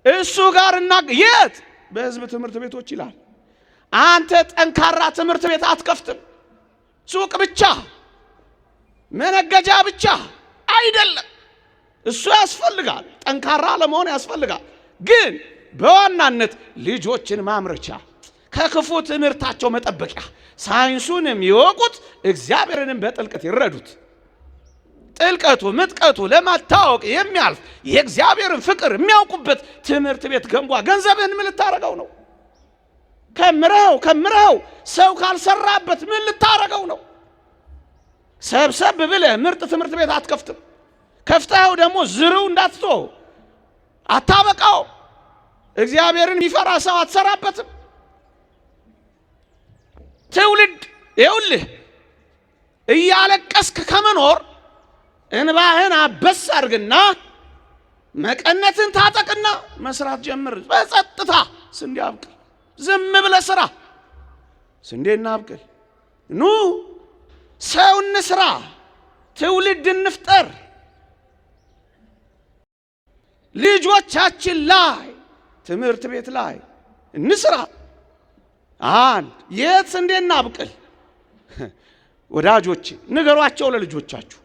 እሱ ጋር የት በህዝብ ትምህርት ቤቶች ይላል። አንተ ጠንካራ ትምህርት ቤት አትከፍትም። ሱቅ ብቻ መነገጃ ብቻ አይደለም። እሱ ያስፈልጋል፣ ጠንካራ ለመሆን ያስፈልጋል። ግን በዋናነት ልጆችን ማምረቻ፣ ከክፉ ትምህርታቸው መጠበቂያ፣ ሳይንሱንም ይወቁት፣ እግዚአብሔርንም በጥልቀት ይረዱት። ጥልቀቱ ምጥቀቱ ለማታወቅ የሚያልፍ የእግዚአብሔርን ፍቅር የሚያውቁበት ትምህርት ቤት ገንቧ። ገንዘብህን ምን ልታረገው ነው? ከምረው ሰው ካልሰራበት ምን ልታረገው ነው? ሰብሰብ ብለህ ምርጥ ትምህርት ቤት አትከፍትም። ከፍተኸው ደግሞ ዝርው እንዳትቶ አታበቃው። እግዚአብሔርን የሚፈራ ሰው አትሰራበትም። ትውልድ ይኸውልህ እያለቀስክ ከመኖር እንባህን አበስ አድርግና መቀነትን ታጠቅና መስራት ጀምር። በጸጥታ ስንዴ አብቅል። ዝም ብለህ ስራ። ስንዴ እናብቅል። ኑ ሰው እንስራ፣ ትውልድ እንፍጠር። ልጆቻችን ላይ ትምህርት ቤት ላይ እንስራ። የት ስንዴ እናብቅል? ወዳጆች ንገሯቸው ለልጆቻችሁ።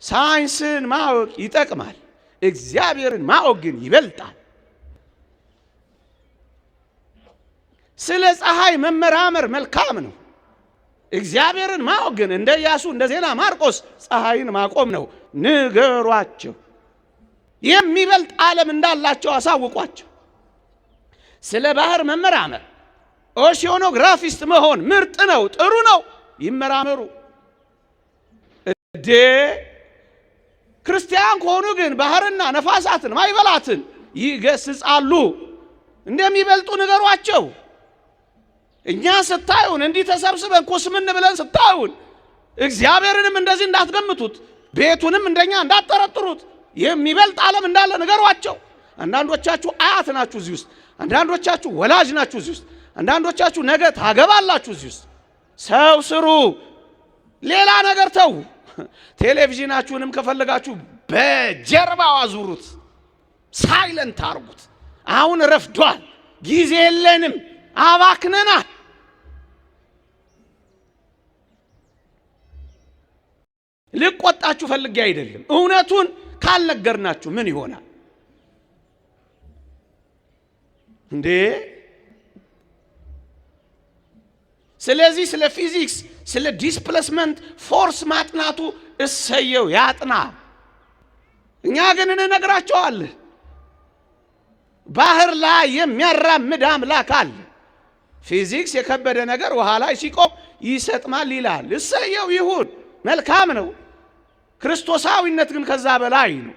ሳይንስን ማወቅ ይጠቅማል፣ እግዚአብሔርን ማወቅ ግን ይበልጣል። ስለ ፀሐይ መመራመር መልካም ነው። እግዚአብሔርን ማወቅ ግን እንደ ኢያሱ እንደ ዜና ማርቆስ ፀሐይን ማቆም ነው። ንገሯቸው። የሚበልጥ ዓለም እንዳላቸው አሳውቋቸው። ስለ ባህር መመራመር ኦሺዮኖግራፊስት መሆን ምርጥ ነው፣ ጥሩ ነው። ይመራመሩ። ክርስቲያን ከሆኑ ግን ባህርና ነፋሳትን ማይበላትን ይገስጻሉ። እንደሚበልጡ ንገሯቸው። እኛ ስታዩን እንዲህ ተሰብስበን ኮስምን ብለን ስታዩን እግዚአብሔርንም እንደዚህ እንዳትገምቱት፣ ቤቱንም እንደኛ እንዳትጠረጥሩት። የሚበልጥ ዓለም እንዳለ ንገሯቸው። አንዳንዶቻችሁ አያት ናችሁ እዚህ ውስጥ፣ አንዳንዶቻችሁ ወላጅ ናችሁ እዚህ ውስጥ፣ አንዳንዶቻችሁ ነገ ታገባላችሁ እዚህ ውስጥ። ሰው ስሩ፣ ሌላ ነገር ተው። ቴሌቪዥናችሁንም ከፈለጋችሁ በጀርባው አዙሩት፣ ሳይለንት አርጉት። አሁን ረፍዷል፣ ጊዜ የለንም፣ አባክነናል። ልቆጣችሁ ፈልጌ አይደለም። እውነቱን ካልነገርናችሁ ምን ይሆናል እንዴ? ስለዚህ ስለ ፊዚክስ ስለ ዲስፕሌስመንት ፎርስ ማጥናቱ እሰየው ያጥና። እኛ ግን እንነግራቸዋለን። ባህር ላይ የሚያራምድ አምላክ አለ። ፊዚክስ የከበደ ነገር ውሃ ላይ ሲቆም ይሰጥማል ይላል። እሰየው ይሁን፣ መልካም ነው። ክርስቶሳዊነት ግን ከዛ በላይ ነው።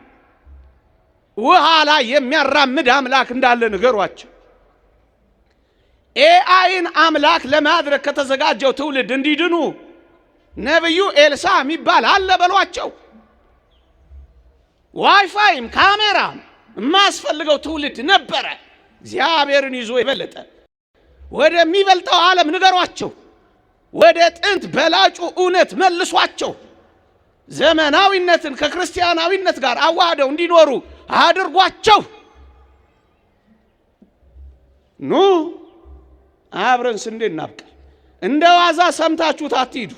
ውሃ ላይ የሚያራምድ አምላክ እንዳለ ንገሯቸው። ኤአይን አምላክ ለማድረግ ከተዘጋጀው ትውልድ እንዲድኑ ነብዩ ኤልሳ የሚባል አለ በሏቸው። ዋይፋይም ካሜራም የማያስፈልገው ትውልድ ነበረ። እግዚአብሔርን ይዞ የበለጠ ወደሚበልጠው ዓለም ንገሯቸው። ወደ ጥንት በላጩ እውነት መልሷቸው ዘመናዊነትን ከክርስቲያናዊነት ጋር አዋህደው እንዲኖሩ አድርጓቸው። ኑ አብረን ስንዴ እናብቅል። እንደ ዋዛ ሰምታችሁት አትሂዱ።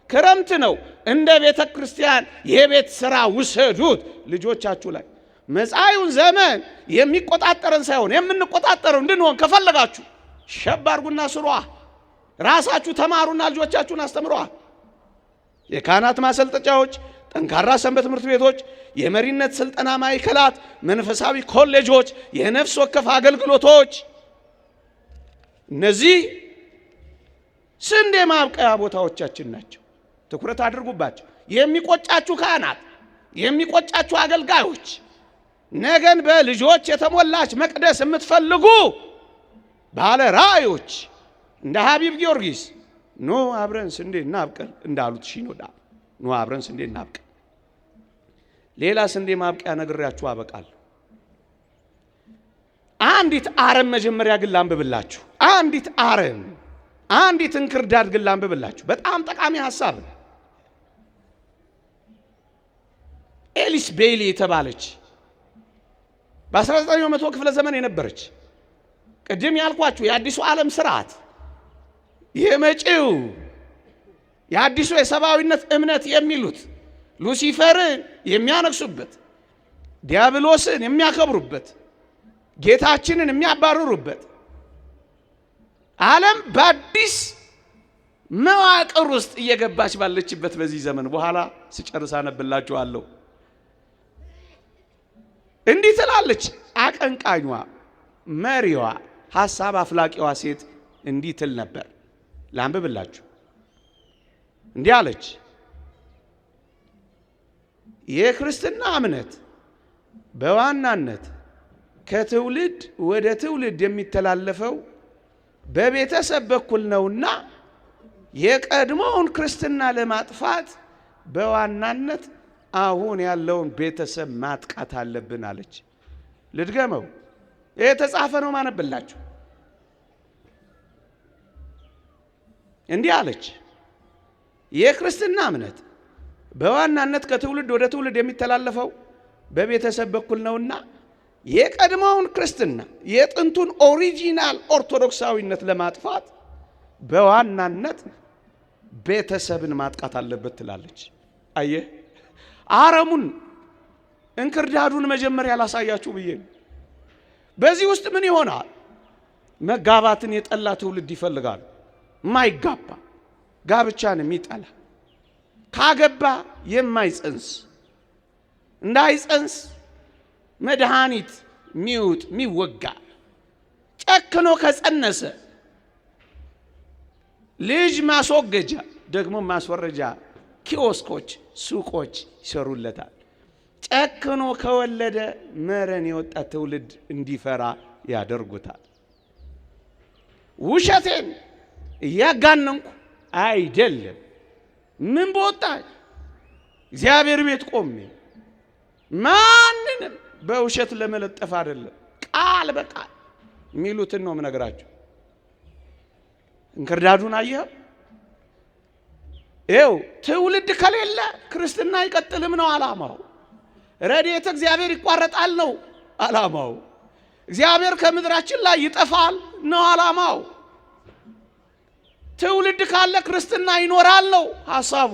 ክረምት ነው። እንደ ቤተ ክርስቲያን የቤት ሥራ ውሰዱት ልጆቻችሁ ላይ። መጻኢውን ዘመን የሚቆጣጠረን ሳይሆን የምንቆጣጠረው እንድንሆን ከፈለጋችሁ ሸብ አድርጉና ስሯ። ራሳችሁ ተማሩና ልጆቻችሁን አስተምሯ። የካህናት ማሰልጠኛዎች፣ ጠንካራ ሰንበት ትምህርት ቤቶች፣ የመሪነት ስልጠና ማዕከላት፣ መንፈሳዊ ኮሌጆች፣ የነፍስ ወከፍ አገልግሎቶች፣ እነዚህ ስንዴ ማብቀያ ቦታዎቻችን ናቸው። ትኩረት አድርጉባቸው። የሚቆጫችሁ ካህናት፣ የሚቆጫችሁ አገልጋዮች፣ ነገን በልጆች የተሞላች መቅደስ የምትፈልጉ ባለ ራእዮች እንደ ሀቢብ ጊዮርጊስ ኑ አብረን ስንዴ እናብቅል እንዳሉት ሽኖዳ ኑ አብረን ስንዴ እናብቅል። ሌላ ስንዴ ማብቂያ ነግሬያችሁ አበቃለሁ። አንዲት አረም መጀመሪያ ግን ላንብብላችሁ። አንዲት አረም፣ አንዲት እንክርዳድ ግን ላንብብላችሁ። በጣም ጠቃሚ ሐሳብ ነው። ኤሊስ ቤይሊ የተባለች በ19ኛው መቶ ክፍለ ዘመን የነበረች ቅድም ያልኳችሁ የአዲሱ ዓለም ስርዓት የመጪው የአዲሱ የሰብአዊነት እምነት የሚሉት ሉሲፈርን የሚያነግሱበት፣ ዲያብሎስን የሚያከብሩበት፣ ጌታችንን የሚያባርሩበት ዓለም በአዲስ መዋቅር ውስጥ እየገባች ባለችበት በዚህ ዘመን በኋላ ስጨርስ አነብላችኋለሁ። እንዲህ ትላለች አቀንቃኟ፣ መሪዋ፣ ሐሳብ አፍላቂዋ ሴት እንዲህ ትል ነበር። ላንብብላችሁ። እንዲህ አለች። የክርስትና እምነት በዋናነት ከትውልድ ወደ ትውልድ የሚተላለፈው በቤተሰብ በኩል ነውና የቀድሞውን ክርስትና ለማጥፋት በዋናነት አሁን ያለውን ቤተሰብ ማጥቃት አለብን አለች። ልድገመው። ይሄ የተጻፈ ነው ማነብላችሁ። እንዲህ አለች። የክርስትና እምነት በዋናነት ከትውልድ ወደ ትውልድ የሚተላለፈው በቤተሰብ በኩል ነውና የቀድሞውን ክርስትና የጥንቱን ኦሪጂናል ኦርቶዶክሳዊነት ለማጥፋት በዋናነት ቤተሰብን ማጥቃት አለበት ትላለች። አየህ፣ አረሙን እንክርዳዱን መጀመሪያ ላሳያችሁ ብዬ ነው። በዚህ ውስጥ ምን ይሆናል? መጋባትን የጠላ ትውልድ ይፈልጋሉ። ማይጋባ ጋብቻን የሚጠላ ካገባ የማይጸንስ እንዳይጸንስ መድኃኒት ሚውጥ ሚወጋ ጨክኖ ከጸነሰ ልጅ ማስወገጃ ደግሞ ማስወረጃ ኪዮስኮች፣ ሱቆች ይሰሩለታል። ጨክኖ ከወለደ መረን የወጣ ትውልድ እንዲፈራ ያደርጉታል። ውሸቴን እያጋነንኩ አይደለም። ምን በወጣ እግዚአብሔር ቤት ቆሜ ማንንም በውሸት ለመለጠፍ አይደለም፣ ቃል በቃል የሚሉትን ነው የምነግራቸው። እንክርዳዱን አየኸው? ይኸው ትውልድ ከሌለ ክርስትና አይቀጥልም ነው ዓላማው። ረድኤተ እግዚአብሔር ይቋረጣል ነው ዓላማው። እግዚአብሔር ከምድራችን ላይ ይጠፋል ነው ዓላማው። ትውልድ ካለ ክርስትና ይኖራል ነው ሐሳቡ።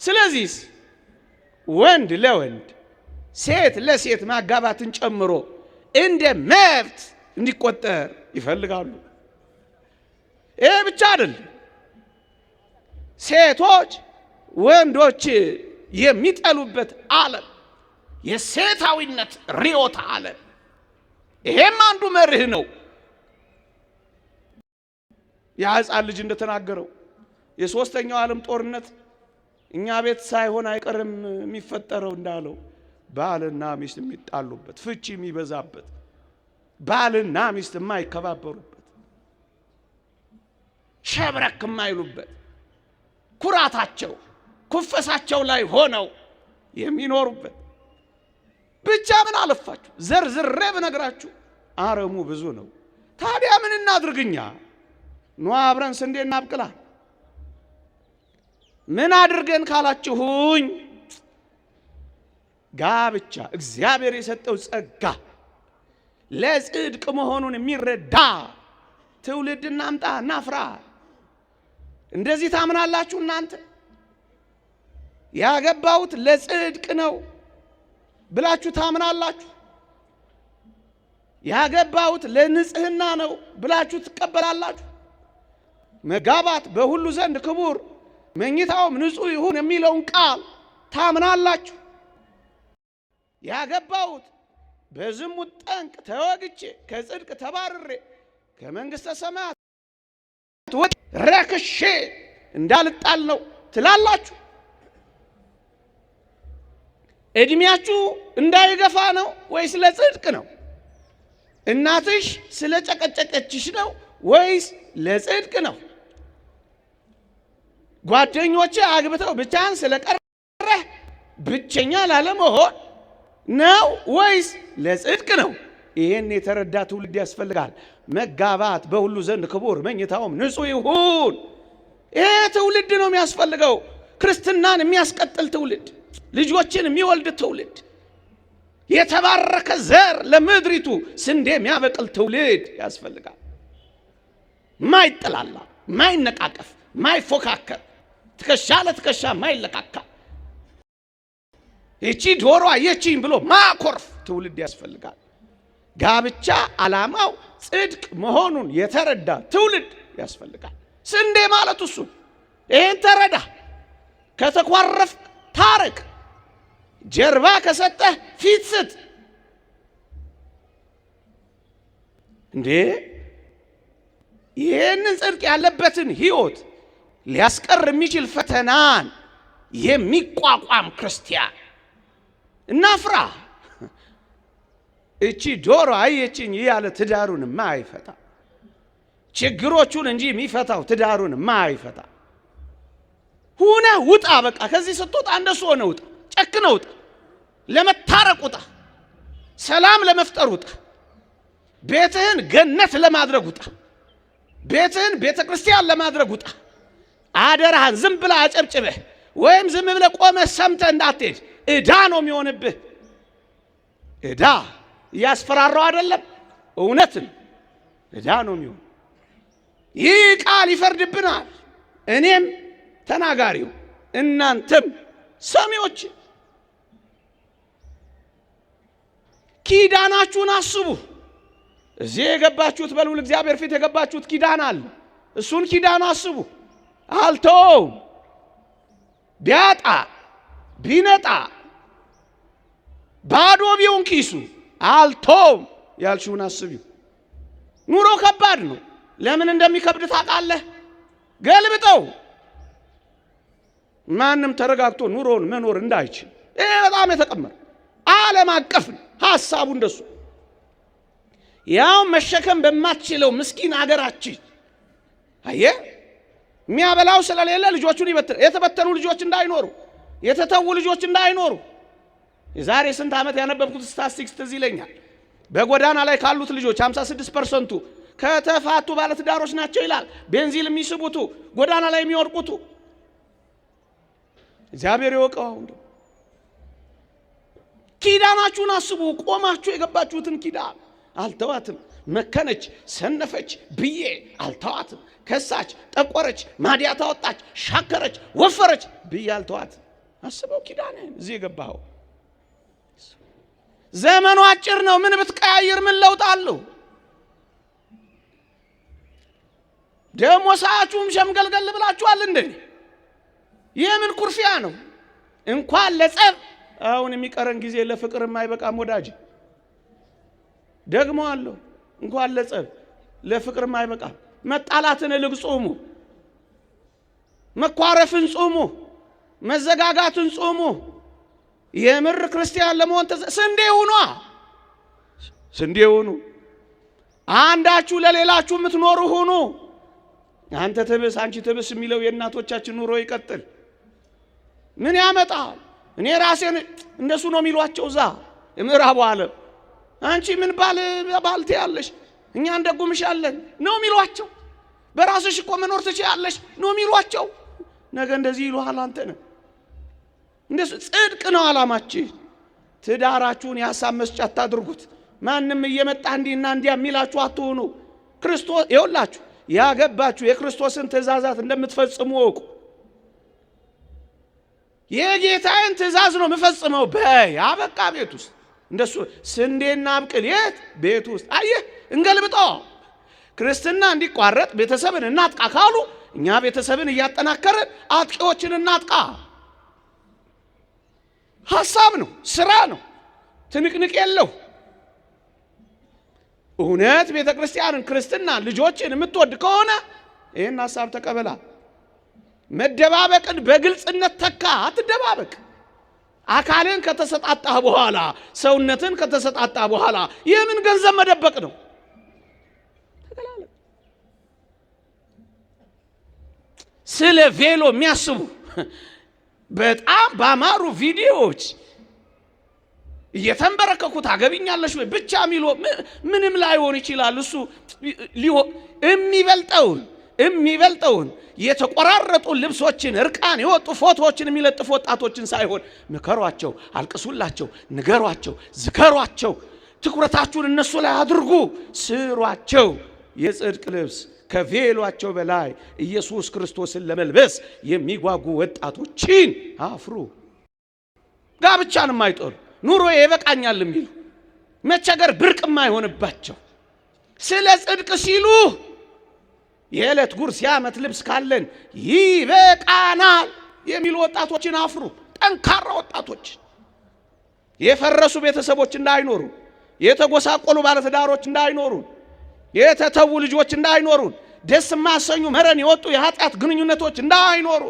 ስለዚህ ወንድ ለወንድ ሴት ለሴት ማጋባትን ጨምሮ እንደ መብት እንዲቆጠር ይፈልጋሉ። ይሄ ብቻ አይደለም። ሴቶች ወንዶች የሚጠሉበት ዓለም የሴታዊነት ርዕዮተ ዓለም፣ ይሄም አንዱ መርህ ነው። የሕፃን ልጅ እንደተናገረው የሶስተኛው ዓለም ጦርነት እኛ ቤት ሳይሆን አይቀርም የሚፈጠረው እንዳለው ባልና ሚስት የሚጣሉበት፣ ፍቺ የሚበዛበት፣ ባልና ሚስት የማይከባበሩበት፣ ሸብረክ የማይሉበት፣ ኩራታቸው ኩፈሳቸው ላይ ሆነው የሚኖሩበት። ብቻ ምን አለፋችሁ ዘርዝሬ ብነግራችሁ አረሙ ብዙ ነው። ታዲያ ምን እናድርግኛ? ኑ አብረን ስንዴ እናብቅላ። ምን አድርገን ካላችሁኝ ጋብቻ እግዚአብሔር የሰጠው ጸጋ ለጽድቅ መሆኑን የሚረዳ ትውልድ እናምጣ እናፍራ። እንደዚህ ታምናላችሁ እናንተ? ያገባሁት ለጽድቅ ነው ብላችሁ ታምናላችሁ? ያገባሁት ለንጽህና ነው ብላችሁ ትቀበላላችሁ? መጋባት በሁሉ ዘንድ ክቡር መኝታውም ንጹህ ይሁን የሚለውን ቃል ታምናላችሁ? ያገባሁት በዝሙት ጠንቅ ተወግቼ ከጽድቅ ተባርሬ ከመንግሥተ ሰማያት ረክሼ እንዳልጣል ነው ትላላችሁ? እድሜያችሁ እንዳይገፋ ነው ወይስ ለጽድቅ ነው? እናትሽ ስለ ጨቀጨቀችሽ ነው ወይስ ለጽድቅ ነው? ጓደኞቼ አግብተው ብቻን ስለቀረህ ብቸኛ ላለመሆን ነው ወይስ ለጽድቅ ነው? ይሄን የተረዳ ትውልድ ያስፈልጋል። መጋባት በሁሉ ዘንድ ክቡር መኝታውም ንጹህ ይሁን። ይሄ ትውልድ ነው የሚያስፈልገው። ክርስትናን የሚያስቀጥል ትውልድ፣ ልጆችን የሚወልድ ትውልድ፣ የተባረከ ዘር ለምድሪቱ ስንዴ የሚያበቅል ትውልድ ያስፈልጋል። ማይጠላላ፣ ማይነቃቀፍ፣ ማይፎካከር፣ ትከሻ ለትከሻ ማይለካካ፣ እቺ ዶሮ አየችኝ ብሎ ማኮርፍ ትውልድ ያስፈልጋል። ጋብቻ ዓላማው ጽድቅ መሆኑን የተረዳ ትውልድ ያስፈልጋል። ስንዴ ማለት እሱ። ይሄን ተረዳ። ከተኳረፍ ታረቅ፣ ጀርባ ከሰጠህ ፊት ስጥ። እንዴ ይሄንን ጽድቅ ያለበትን ህይወት ሊያስቀር የሚችል ፈተናን የሚቋቋም ክርስቲያን እናፍራ። እቺ ዶሮ አየችኝ ያለ ትዳሩን ማይፈታ፣ ችግሮቹን እንጂ የሚፈታው ትዳሩን ማይፈታ ሁነ ውጣ። በቃ ከዚህ ስትወጣ እንደሱ ሆነ ውጣ፣ ጨክነ ውጣ፣ ለመታረቅ ውጣ፣ ሰላም ለመፍጠር ውጣ፣ ቤትህን ገነት ለማድረግ ውጣ፣ ቤትህን ቤተክርስቲያን ለማድረግ ውጣ። አደራህን ዝም ብለህ አጨብጭበህ ወይም ዝም ብለህ ቆመህ ሰምተህ እንዳትሄድ። ዕዳ ነው የሚሆንብህ። ዕዳ እያስፈራራው አይደለም፣ እውነትን ዕዳ ነው የሚሆን። ይህ ቃል ይፈርድብናል። እኔም ተናጋሪው እናንተም ሰሚዎች ኪዳናችሁን አስቡ። እዚህ የገባችሁት በልዑል እግዚአብሔር ፊት የገባችሁት ኪዳን አለ። እሱን ኪዳን አስቡ። አልተውም። ቢያጣ ቢነጣ ባዶ ቢሆን ኪሱ አልተውም ያልሽውን አስቢው። ኑሮ ከባድ ነው። ለምን እንደሚከብድ ታውቃለህ? ገልብጠው። ማንም ተረጋግቶ ኑሮን መኖር እንዳይችል ይሄ በጣም የተቀመረ ዓለም አቀፍ ሐሳቡ እንደሱ። ያው መሸከም በማትችለው ምስኪን አገራችን አየህ የሚያበላው ስለሌለ ልጆቹን ይበትር። የተበተኑ ልጆች እንዳይኖሩ፣ የተተዉ ልጆች እንዳይኖሩ። የዛሬ ስንት ዓመት ያነበብኩት ስታቲስቲክስ ትዝ ይለኛል። በጎዳና ላይ ካሉት ልጆች 56% ከተፋቱ ባለትዳሮች ናቸው ይላል። ቤንዚል የሚስቡቱ፣ ጎዳና ላይ የሚወድቁቱ። እግዚአብሔር ይወቀው። እንደው ኪዳናችሁን አስቡ። ቆማችሁ የገባችሁትን ኪዳን አልተዋትም። መከነች፣ ሰነፈች ብዬ አልተዋትም። ከሳች፣ ጠቆረች፣ ማዲያት አወጣች፣ ሻከረች፣ ወፈረች ብዬ አልተዋትም። አስበው ኪዳንህን እዚህ የገባኸው። ዘመኑ አጭር ነው። ምን ብትቀያየር ምን ለውጥ አለው? ደሞ ሰዓቱም ሸምገልገል ብላችኋል እንዴ? የምን ኩርፊያ ነው? እንኳን ለጸብ አሁን የሚቀረን ጊዜ ለፍቅር የማይበቃም ወዳጅ። ደግሞ አለው እንኳን ለጸብ ለፍቅር የማይበቃም። መጣላትን ልግ ጾሙ፣ መኳረፍን ጾሙ፣ መዘጋጋትን ጾሙ። የምር ክርስቲያን ለመሆን ስንዴ ሁኑ፣ ስንዴ ሁኑ። አንዳችሁ ለሌላችሁ የምትኖሩ ሁኑ። አንተ ትብስ አንቺ ትብስ የሚለው የእናቶቻችን ኑሮ ይቀጥል። ምን ያመጣል? እኔ ራሴን እንደሱ ነው የሚሏቸው እዛ የምዕራቡ ዓለም። አንቺ ምን ባልቴ ያለሽ እኛ እንደጉምሻለን ነው የሚሏቸው። በራስሽ እኮ መኖር ትችያለሽ ነው የሚሏቸው። ነገ እንደዚህ ይሉሃል። አንተ ነህ እንደሱ ጽድቅ ነው ዓላማችን። ትዳራችሁን የሐሳብ መስጫ አታድርጉት። ማንም እየመጣ እንዲና እንዲያ የሚላችሁ አትሆኑ። ክርስቶስ ይኸውላችሁ ያገባችሁ የክርስቶስን ትእዛዛት እንደምትፈጽሙ ወቁ። የጌታዬን ትእዛዝ ነው የምፈጽመው በይ አበቃ። ቤት ውስጥ እንደሱ ስንዴና አብቅል የት ቤት ውስጥ አየህ። እንገልብጠው ክርስትና እንዲቋረጥ ቤተሰብን እናጥቃ ካሉ እኛ ቤተሰብን እያጠናከርን አጥቂዎችን እናጥቃ። ሐሳብ ነው፣ ስራ ነው፣ ትንቅንቅ የለው። እውነት ቤተ ክርስቲያንን ክርስትና ልጆችን የምትወድ ከሆነ ይህን ሐሳብ ተቀበላ። መደባበቅን በግልጽነት ተካ። አትደባበቅ። አካልን ከተሰጣጣህ በኋላ ሰውነትን ከተሰጣጣህ በኋላ የምን ገንዘብ መደበቅ ነው? ተገላለጥ። ስለ ቬሎ የሚያስቡ በጣም ባማሩ ቪዲዮዎች እየተንበረከኩት አገቢኛለሽ ወይ ብቻ ሚሉ ምንም ላይሆን ይችላል። እሱ የሚበልጠውን የተቆራረጡ ልብሶችን እርቃን የወጡ ፎቶዎችን የሚለጥፉ ወጣቶችን ሳይሆን ምከሯቸው፣ አልቅሱላቸው፣ ንገሯቸው፣ ዝከሯቸው። ትኩረታችሁን እነሱ ላይ አድርጉ፣ ስሯቸው። የጽድቅ ልብስ ከቬሏቸው በላይ ኢየሱስ ክርስቶስን ለመልበስ የሚጓጉ ወጣቶችን አፍሩ። ጋብቻን የማይጠሉ ኑሮ ይበቃኛል የሚሉ መቸገር ብርቅ የማይሆንባቸው ስለ ጽድቅ ሲሉ የዕለት ጉርስ የዓመት ልብስ ካለን ይበቃናል የሚሉ ወጣቶችን አፍሩ። ጠንካራ ወጣቶች፣ የፈረሱ ቤተሰቦች እንዳይኖሩ፣ የተጎሳቆሉ ባለትዳሮች እንዳይኖሩ፣ የተተዉ ልጆች እንዳይኖሩ፣ ደስ የማያሰኙ መረን የወጡ የኃጢአት ግንኙነቶች እንዳይኖሩ፣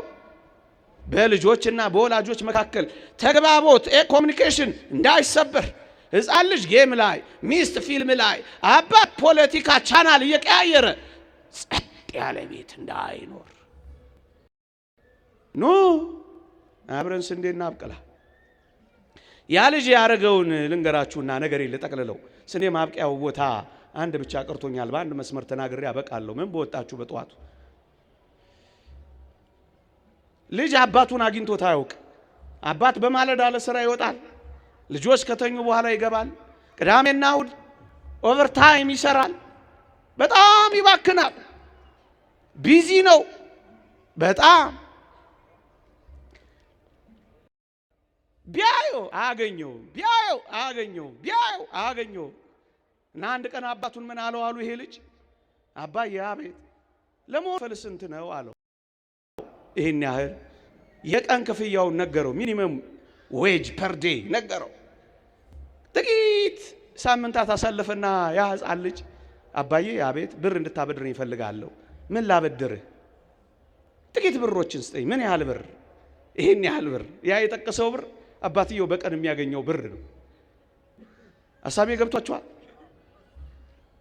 በልጆችና በወላጆች መካከል ተግባቦት ኮሚኒኬሽን እንዳይሰበር፣ ሕፃን ልጅ ጌም ላይ፣ ሚስት ፊልም ላይ፣ አባት ፖለቲካ ቻናል እየቀያየረ ጸጥ ያለ ቤት እንዳይኖር። ኑ አብረን ስንዴ እናብቅላ። ያ ልጅ ያረገውን ልንገራችሁና ነገሬን ልጠቅልለው። ስንዴ ማብቂያው ቦታ አንድ ብቻ ቀርቶኛል። በአንድ መስመር ተናግሬ አበቃለሁ። ምን በወጣችሁ በጠዋቱ ልጅ አባቱን አግኝቶት አያውቅ። አባት በማለዳ ለሥራ ይወጣል። ልጆች ከተኙ በኋላ ይገባል። ቅዳሜና እሑድ ኦቨርታይም ይሰራል። በጣም ይባክናል። ቢዚ ነው በጣም። ቢያየው አያገኘው እና አንድ ቀን አባቱን ምን አለው አሉ። ይሄ ልጅ አባዬ አቤት ለሞፈል ስንት ነው አለው። ይሄን ያህል የቀን ክፍያውን ነገረው። ሚኒመም ዌጅ ፐር ዴይ ነገረው። ጥቂት ሳምንታት አሳለፈና ያ ሕፃን ልጅ አባዬ አቤት ብር እንድታበድረኝ እፈልጋለሁ። ምን ላበድርህ? ጥቂት ብሮችን ስጠኝ። ምን ያህል ብር? ይሄን ያህል ብር። ያ የጠቀሰው ብር አባትየው በቀን የሚያገኘው ብር ነው። ሐሳቤ ገብቷችኋል?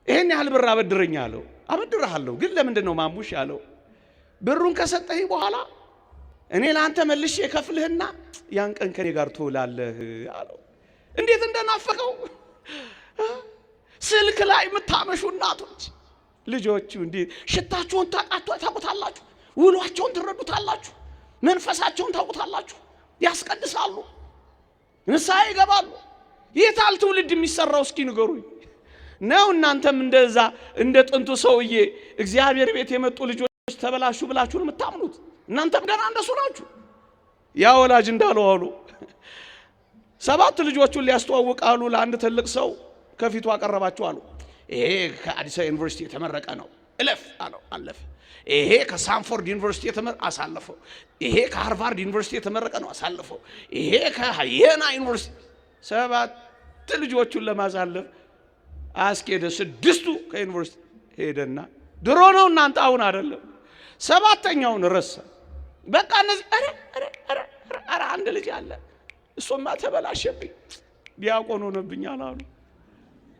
ይሄን ያህል ብር አበድረኝ አለው። አበድርሃለሁ ግን ለምንድን ነው ማሙሽ አለው። ብሩን ከሰጠኝ በኋላ እኔ ለአንተ መልሼ የከፍልህና ያን ቀን ከኔ ጋር ትውላለህ አለው። እንዴት እንደናፈቀው! ስልክ ላይ የምታመሹ እናቶች ልጆቹ እንዴት ሽታቸውን ታውቁታላችሁ፣ ውሏቸውን ትረዱታላችሁ፣ መንፈሳቸውን ታውቁታላችሁ። ያስቀድሳሉ፣ ንስሐ ይገባሉ። የታል ትውልድ የሚሰራው? እስኪ ንገሩኝ። ነው እናንተም እንደዛ እንደ ጥንቱ ሰውዬ እግዚአብሔር ቤት የመጡ ልጆች ተበላሹ ብላችሁ ነው የምታምኑት? እናንተም ገና እንደሱ ናችሁ። ያ ወላጅ እንዳለው አሉ 7 ልጆቹን ሊያስተዋውቃሉ ለአንድ ትልቅ ሰው ከፊቱ አቀረባቸው አሉ። ይሄ ከአዲስ አበባ ዩኒቨርሲቲ የተመረቀ ነው፣ እለፍ አለው። አለፈ። ይሄ ከሳንፎርድ ዩኒቨርሲቲ የተመረቀ አሳለፈው። ይሄ ከሃርቫርድ ዩኒቨርሲቲ የተመረቀ ነው፣ አሳለፈው። ይሄ ከየና ዩኒቨርሲቲ 7 ልጆቹን ለማሳለፍ አስኬደ። 6ቱ ከዩኒቨርሲቲ ሄደና ድሮ ነው እናንተ አሁን አይደለም። 7ኛውን ረሳ። በቃ እነዚህ አረ አንድ ልጅ አለ እሱማ ተበላሸብኝ ዲያቆን ሆነብኛል አሉ።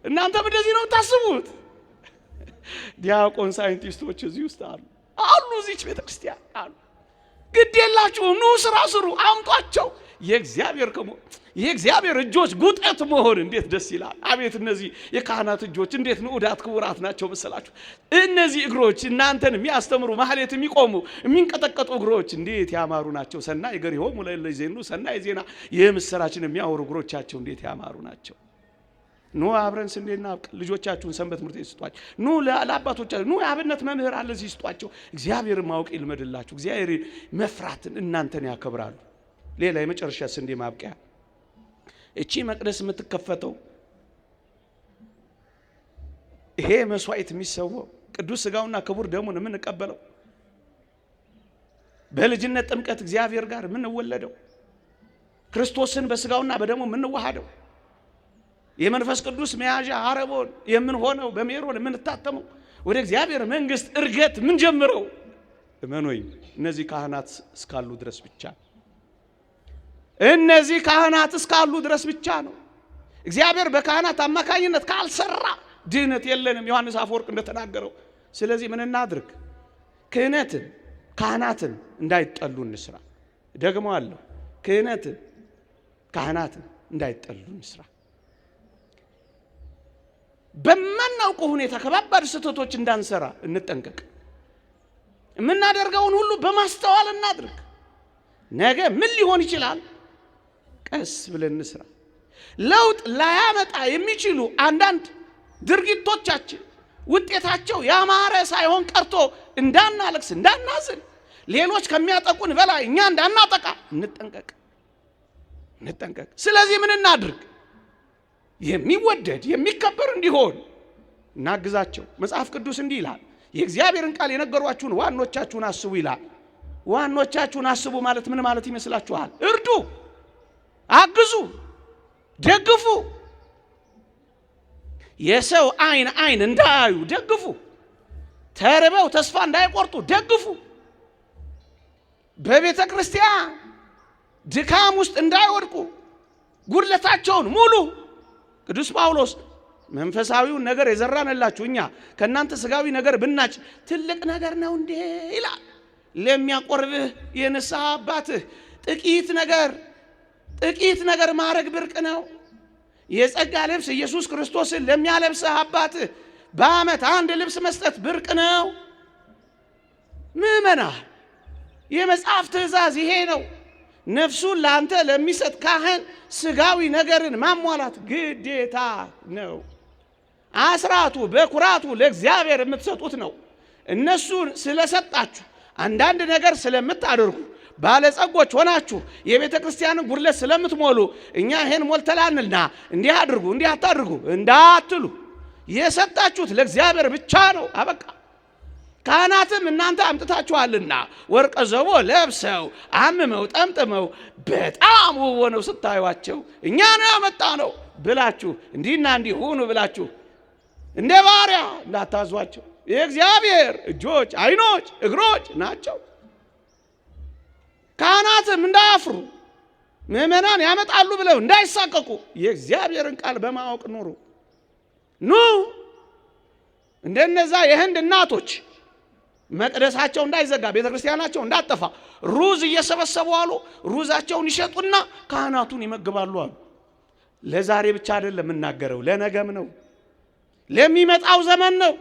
እናንተም እንደዚህ ነው ታስቡት? ዲያቆን ሳይንቲስቶች እዚህ ውስጥ አሉ እዚች ቤተክርስቲያን አሉ። ግድ የላችሁም፣ ኑ ስራ ስሩ፣ አምጧቸው። የእግዚአብሔር እጆች ጉጠት መሆን እንዴት ደስ ይላል! አቤት እነዚህ የካህናት እጆች እንዴት ንዑዳት ክቡራት ናቸው መሰላችሁ! እነዚህ እግሮች እናንተን የሚያስተምሩ ማህሌት የሚቆሙ የሚንቀጠቀጡ እግሮች እንዴት ያማሩ ናቸው! ሰናይ ገሪሆሙ ለእለይዜኑ ሰናይ ዜና የምስራችን የሚያወሩ እግሮቻቸው እንዴት ያማሩ ናቸው! ኑ አብረን ስንዴና ልጆቻችሁን ሰንበት ትምህርት ቤት ስጧቸው። ኑ ለአባቶቻችሁ ኑ የአብነት መምህር አለ እዚህ ስጧቸው። እግዚአብሔርን ማወቅ ይልመድላችሁ። እግዚአብሔር መፍራትን እናንተን ያከብራሉ። ሌላ የመጨረሻ ስንዴ ማብቂያ እቺ መቅደስ የምትከፈተው ይሄ መስዋዕት የሚሰዋው ቅዱስ ሥጋውና ክቡር ደሙን የምንቀበለው በልጅነት ጥምቀት እግዚአብሔር ጋር የምንወለደው ክርስቶስን በሥጋውና በደሙ የምንዋሃደው የመንፈስ ቅዱስ መያዣ አረቦን የምንሆነው በሜሮን የምንታተመው ወደ እግዚአብሔር መንግስት እርገት ምን ጀምረው እመኖይ እነዚህ ካህናት እስካሉ ድረስ ብቻ እነዚህ ካህናት እስካሉ ድረስ ብቻ ነው። እግዚአብሔር በካህናት አማካኝነት ካልሰራ ድህነት የለንም ዮሐንስ አፈወርቅ እንደተናገረው። ስለዚህ ምን እናድርግ? ክህነትን ካህናትን እንዳይጠሉ እንስራ። ደግሞ አለው ክህነትን ካህናትን እንዳይጠሉ እንስራ። በማናውቀው ሁኔታ ከባባድ ስህተቶች እንዳንሰራ እንጠንቀቅ። የምናደርገውን ሁሉ በማስተዋል እናድርግ። ነገ ምን ሊሆን ይችላል? ቀስ ብለን እንስራ። ለውጥ ላያመጣ የሚችሉ አንዳንድ ድርጊቶቻችን ውጤታቸው ያማረ ሳይሆን ቀርቶ እንዳናለቅስ እንዳናዝን፣ ሌሎች ከሚያጠቁን በላይ እኛ እንዳናጠቃ እንጠንቀቅ። ስለዚህ ምን እናድርግ? የሚወደድ የሚከበር እንዲሆን እናግዛቸው። መጽሐፍ ቅዱስ እንዲህ ይላል፣ የእግዚአብሔርን ቃል የነገሯችሁን ዋኖቻችሁን አስቡ ይላል። ዋኖቻችሁን አስቡ ማለት ምን ማለት ይመስላችኋል? እርዱ፣ አግዙ፣ ደግፉ። የሰው አይን እንዳያዩ ደግፉ። ተርበው ተስፋ እንዳይቆርጡ ደግፉ። በቤተ ክርስቲያን ድካም ውስጥ እንዳይወድቁ ጉድለታቸውን ሙሉ። ቅዱስ ጳውሎስ መንፈሳዊውን ነገር የዘራንላችሁ እኛ ከእናንተ ስጋዊ ነገር ብናጭ ትልቅ ነገር ነው እንዴ ይላል። ለሚያቆርብህ የንስሐ አባትህ ጥቂት ነገር ማድረግ ብርቅ ነው። የጸጋ ልብስ ኢየሱስ ክርስቶስን ለሚያለብስህ አባትህ በዓመት አንድ ልብስ መስጠት ብርቅ ነው። ምእመናን የመጽሐፍ ትእዛዝ ይሄ ነው። ነፍሱን ለአንተ ለሚሰጥ ካህን ስጋዊ ነገርን ማሟላት ግዴታ ነው። አስራቱ በኩራቱ ለእግዚአብሔር የምትሰጡት ነው። እነሱን ስለሰጣችሁ አንዳንድ ነገር ስለምታደርጉ ባለጸጎች ሆናችሁ የቤተ ክርስቲያንን ጉድለት ስለምትሞሉ እኛ ይሄን ሞልተላንልና እንዲህ አድርጉ እንዲህ አታድርጉ እንዳትሉ። የሰጣችሁት ለእግዚአብሔር ብቻ ነው። አበቃ። ካህናትም እናንተ አምጥታችኋልና ወርቀ ዘቦ ለብሰው አምመው ጠምጥመው በጣም ውብ ሆነው ስታዩዋቸው እኛ ነው ያመጣ ነው ብላችሁ እንዲህና እንዲህ ሁኑ ብላችሁ እንደ ባሪያ እንዳታዟቸው። የእግዚአብሔር እጆች፣ አይኖች፣ እግሮች ናቸው። ካህናትም እንዳያፍሩ ምእመናን ያመጣሉ ብለው እንዳይሳቀቁ የእግዚአብሔርን ቃል በማወቅ ኑሩ። ኑ እንደነዛ የህንድ እናቶች መቅደሳቸው እንዳይዘጋ ቤተ ክርስቲያናቸው እንዳጠፋ ሩዝ እየሰበሰቡ አሉ። ሩዛቸውን ይሸጡና ካህናቱን ይመግባሉ አሉ። ለዛሬ ብቻ አይደለም የምናገረው፣ ለነገም ነው፣ ለሚመጣው ዘመን ነው።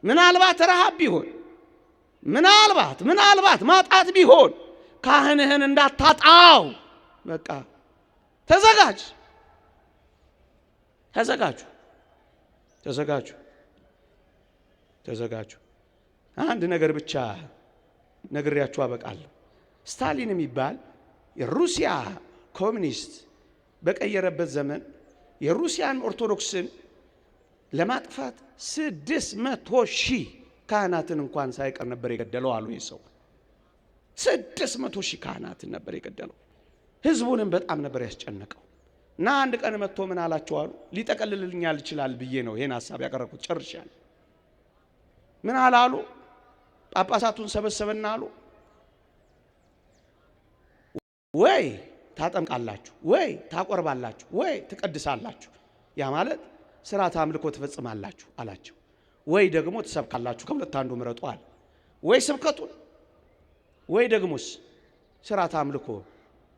ምናልባት ረሃብ ቢሆን ምናልባት ማጣት ቢሆን ካህንህን እንዳታጣው በቃ ተዘጋጁ። አንድ ነገር ብቻ ነግሬያችሁ አበቃለሁ። ስታሊን የሚባል የሩሲያ ኮሚኒስት በቀየረበት ዘመን የሩሲያን ኦርቶዶክስን ለማጥፋት 600,000 ካህናትን እንኳን ሳይቀር ነበር የገደለው አሉ። ይህ ሰው 600,000 ካህናትን ነበር የገደለው። ህዝቡንም በጣም ነበር ያስጨነቀው። እና አንድ ቀን መጥቶ ምን አላቸው አሉ። ሊጠቀልልኛል ይችላል ብዬ ነው ይሄን ሐሳብ ያቀረብኩት። ጨርሻለሁ። ምን አላሉ? ጳጳሳቱን ሰበሰበና አሉ፣ ወይ ታጠምቃላችሁ፣ ወይ ታቆርባላችሁ፣ ወይ ትቀድሳላችሁ፣ ያ ማለት ስርዓተ አምልኮ ትፈጽማላችሁ አላቸው። ወይ ደግሞ ትሰብካላችሁ፣ ከሁለት አንዱ ምረጡ አለ። ወይ ስብከቱን ወይ ደግሞስ ስርዓተ አምልኮ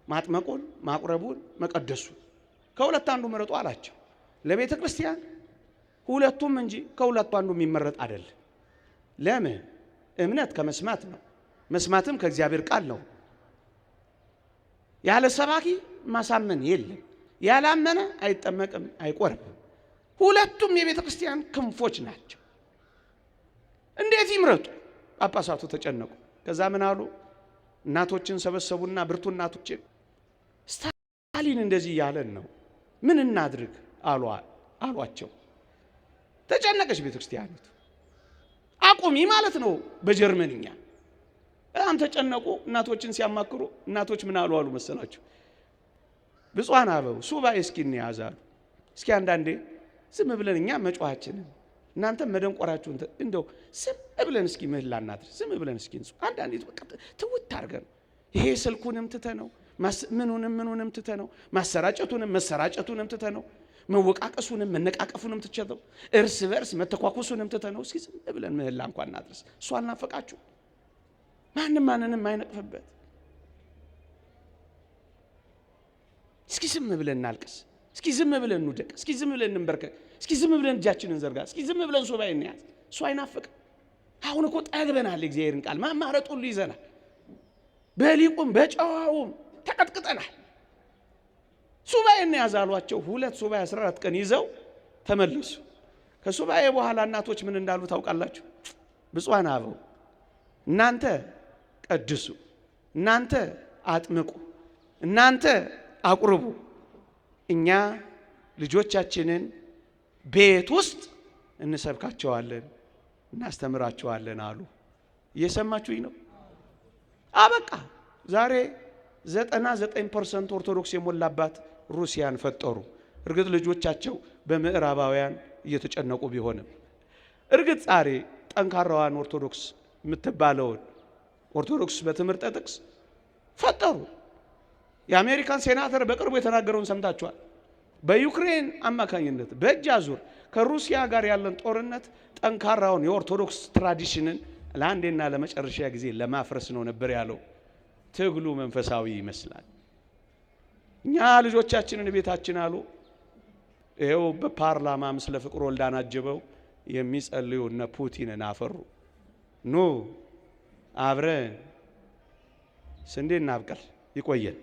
ማጥመቁን፣ ማቁረቡን፣ መቀደሱ ከሁለት አንዱ ምረጡ አላቸው። ለቤተ ክርስቲያን ሁለቱም እንጂ ከሁለቱ አንዱ የሚመረጥ አይደለም። ለምን? እምነት ከመስማት ነው፣ መስማትም ከእግዚአብሔር ቃል ነው። ያለ ሰባኪ ማሳመን የለም። ያላመነ አይጠመቅም፣ አይቆርብም። ሁለቱም የቤተ ክርስቲያን ክንፎች ናቸው። እንዴት ይምረጡ? ጳጳሳቱ ተጨነቁ። ከዛ ምን አሉ? እናቶችን ሰበሰቡና ብርቱ እናቶችን ስታሊን እንደዚህ እያለን ነው ምን እናድርግ አሏቸው። ተጨነቀች ቤተ ክርስቲያኒቱ። አቁሚ ማለት ነው በጀርመንኛ። በጣም ተጨነቁ። እናቶችን ሲያማክሩ እናቶች ምን አሉ መሰላችሁ? ብፁዓን አበው ሱባኤ እስኪ እንያዛሉ። እስኪ አንዳንዴ ዝም ብለን እኛ መጫዋችንን እናንተ መደንቆራችሁን እንደው ዝም ብለን እስኪ ምህላ እናድርግ። ዝም ብለን እስኪ አንዳንዴ በቃ ትውት አድርገን ይሄ ስልኩንም ትተነው ምኑንም ትተነው መሰራጨቱንም ትተነው መወቃቀሱንም መነቃቀፉንም ትተነው እርስ በርስ መተኳኩሱንም ትተነው እስኪ ዝም ብለን ምህላ እንኳን እናድርስ። እሱ አልናፈቃችሁ? ማንንም አይነቅፍበት። እስኪ ዝም ብለን እናልቅስ። እስኪ ዝም ብለን እንውደቅ። እስኪ ዝም ብለን እንበርከክ። እስኪ ዝም ብለን እጃችንን እንዘርጋ። እስኪ ዝም ብለን ሱባኤ እንያዝ። እሱ አይናፍቅም? አሁን እኮ ጠግበናል። እግዚአብሔርን ቃል ማማረጥ ሁሉ ይዘናል። በሊቁም በጨዋውም ተቀጥቅጠናል። ሱባኤ እንያዝ አሏቸው። 2 ሱባኤ 14 ቀን ይዘው ተመለሱ። ከሱባኤ በኋላ እናቶች ምን እንዳሉ ታውቃላችሁ? ብፁዓን አበው እናንተ ቀድሱ፣ እናንተ አጥምቁ፣ እናንተ አቁርቡ፣ እኛ ልጆቻችንን ቤት ውስጥ እንሰብካቸዋለን፣ እናስተምራቸዋለን አሉ። እየሰማችሁኝ ነው? አበቃ። ዛሬ 99% ኦርቶዶክስ የሞላባት ሩሲያን ፈጠሩ። እርግጥ ልጆቻቸው በምዕራባውያን እየተጨነቁ ቢሆንም እርግጥ ዛሬ ጠንካራዋን ኦርቶዶክስ የምትባለውን ኦርቶዶክስ በትምህርተ ጥቅስ ፈጠሩ። የአሜሪካን ሴናተር በቅርቡ የተናገረውን ሰምታችኋል። በዩክሬን አማካኝነት በእጅ አዙር ከሩሲያ ጋር ያለን ጦርነት ጠንካራውን የኦርቶዶክስ ትራዲሽንን ለአንዴና ለመጨረሻ ጊዜ ለማፍረስ ነው ነበር ያለው። ትግሉ መንፈሳዊ ይመስላል። እኛ ልጆቻችንን ቤታችን አሉ። ይኸው በፓርላማ ምስለ ፍቅር ወልዳን አጅበው የሚጸልዩ እነ ፑቲንን አፈሩ። ኑ አብረን ስንዴ እናብቀል። ይቆየን።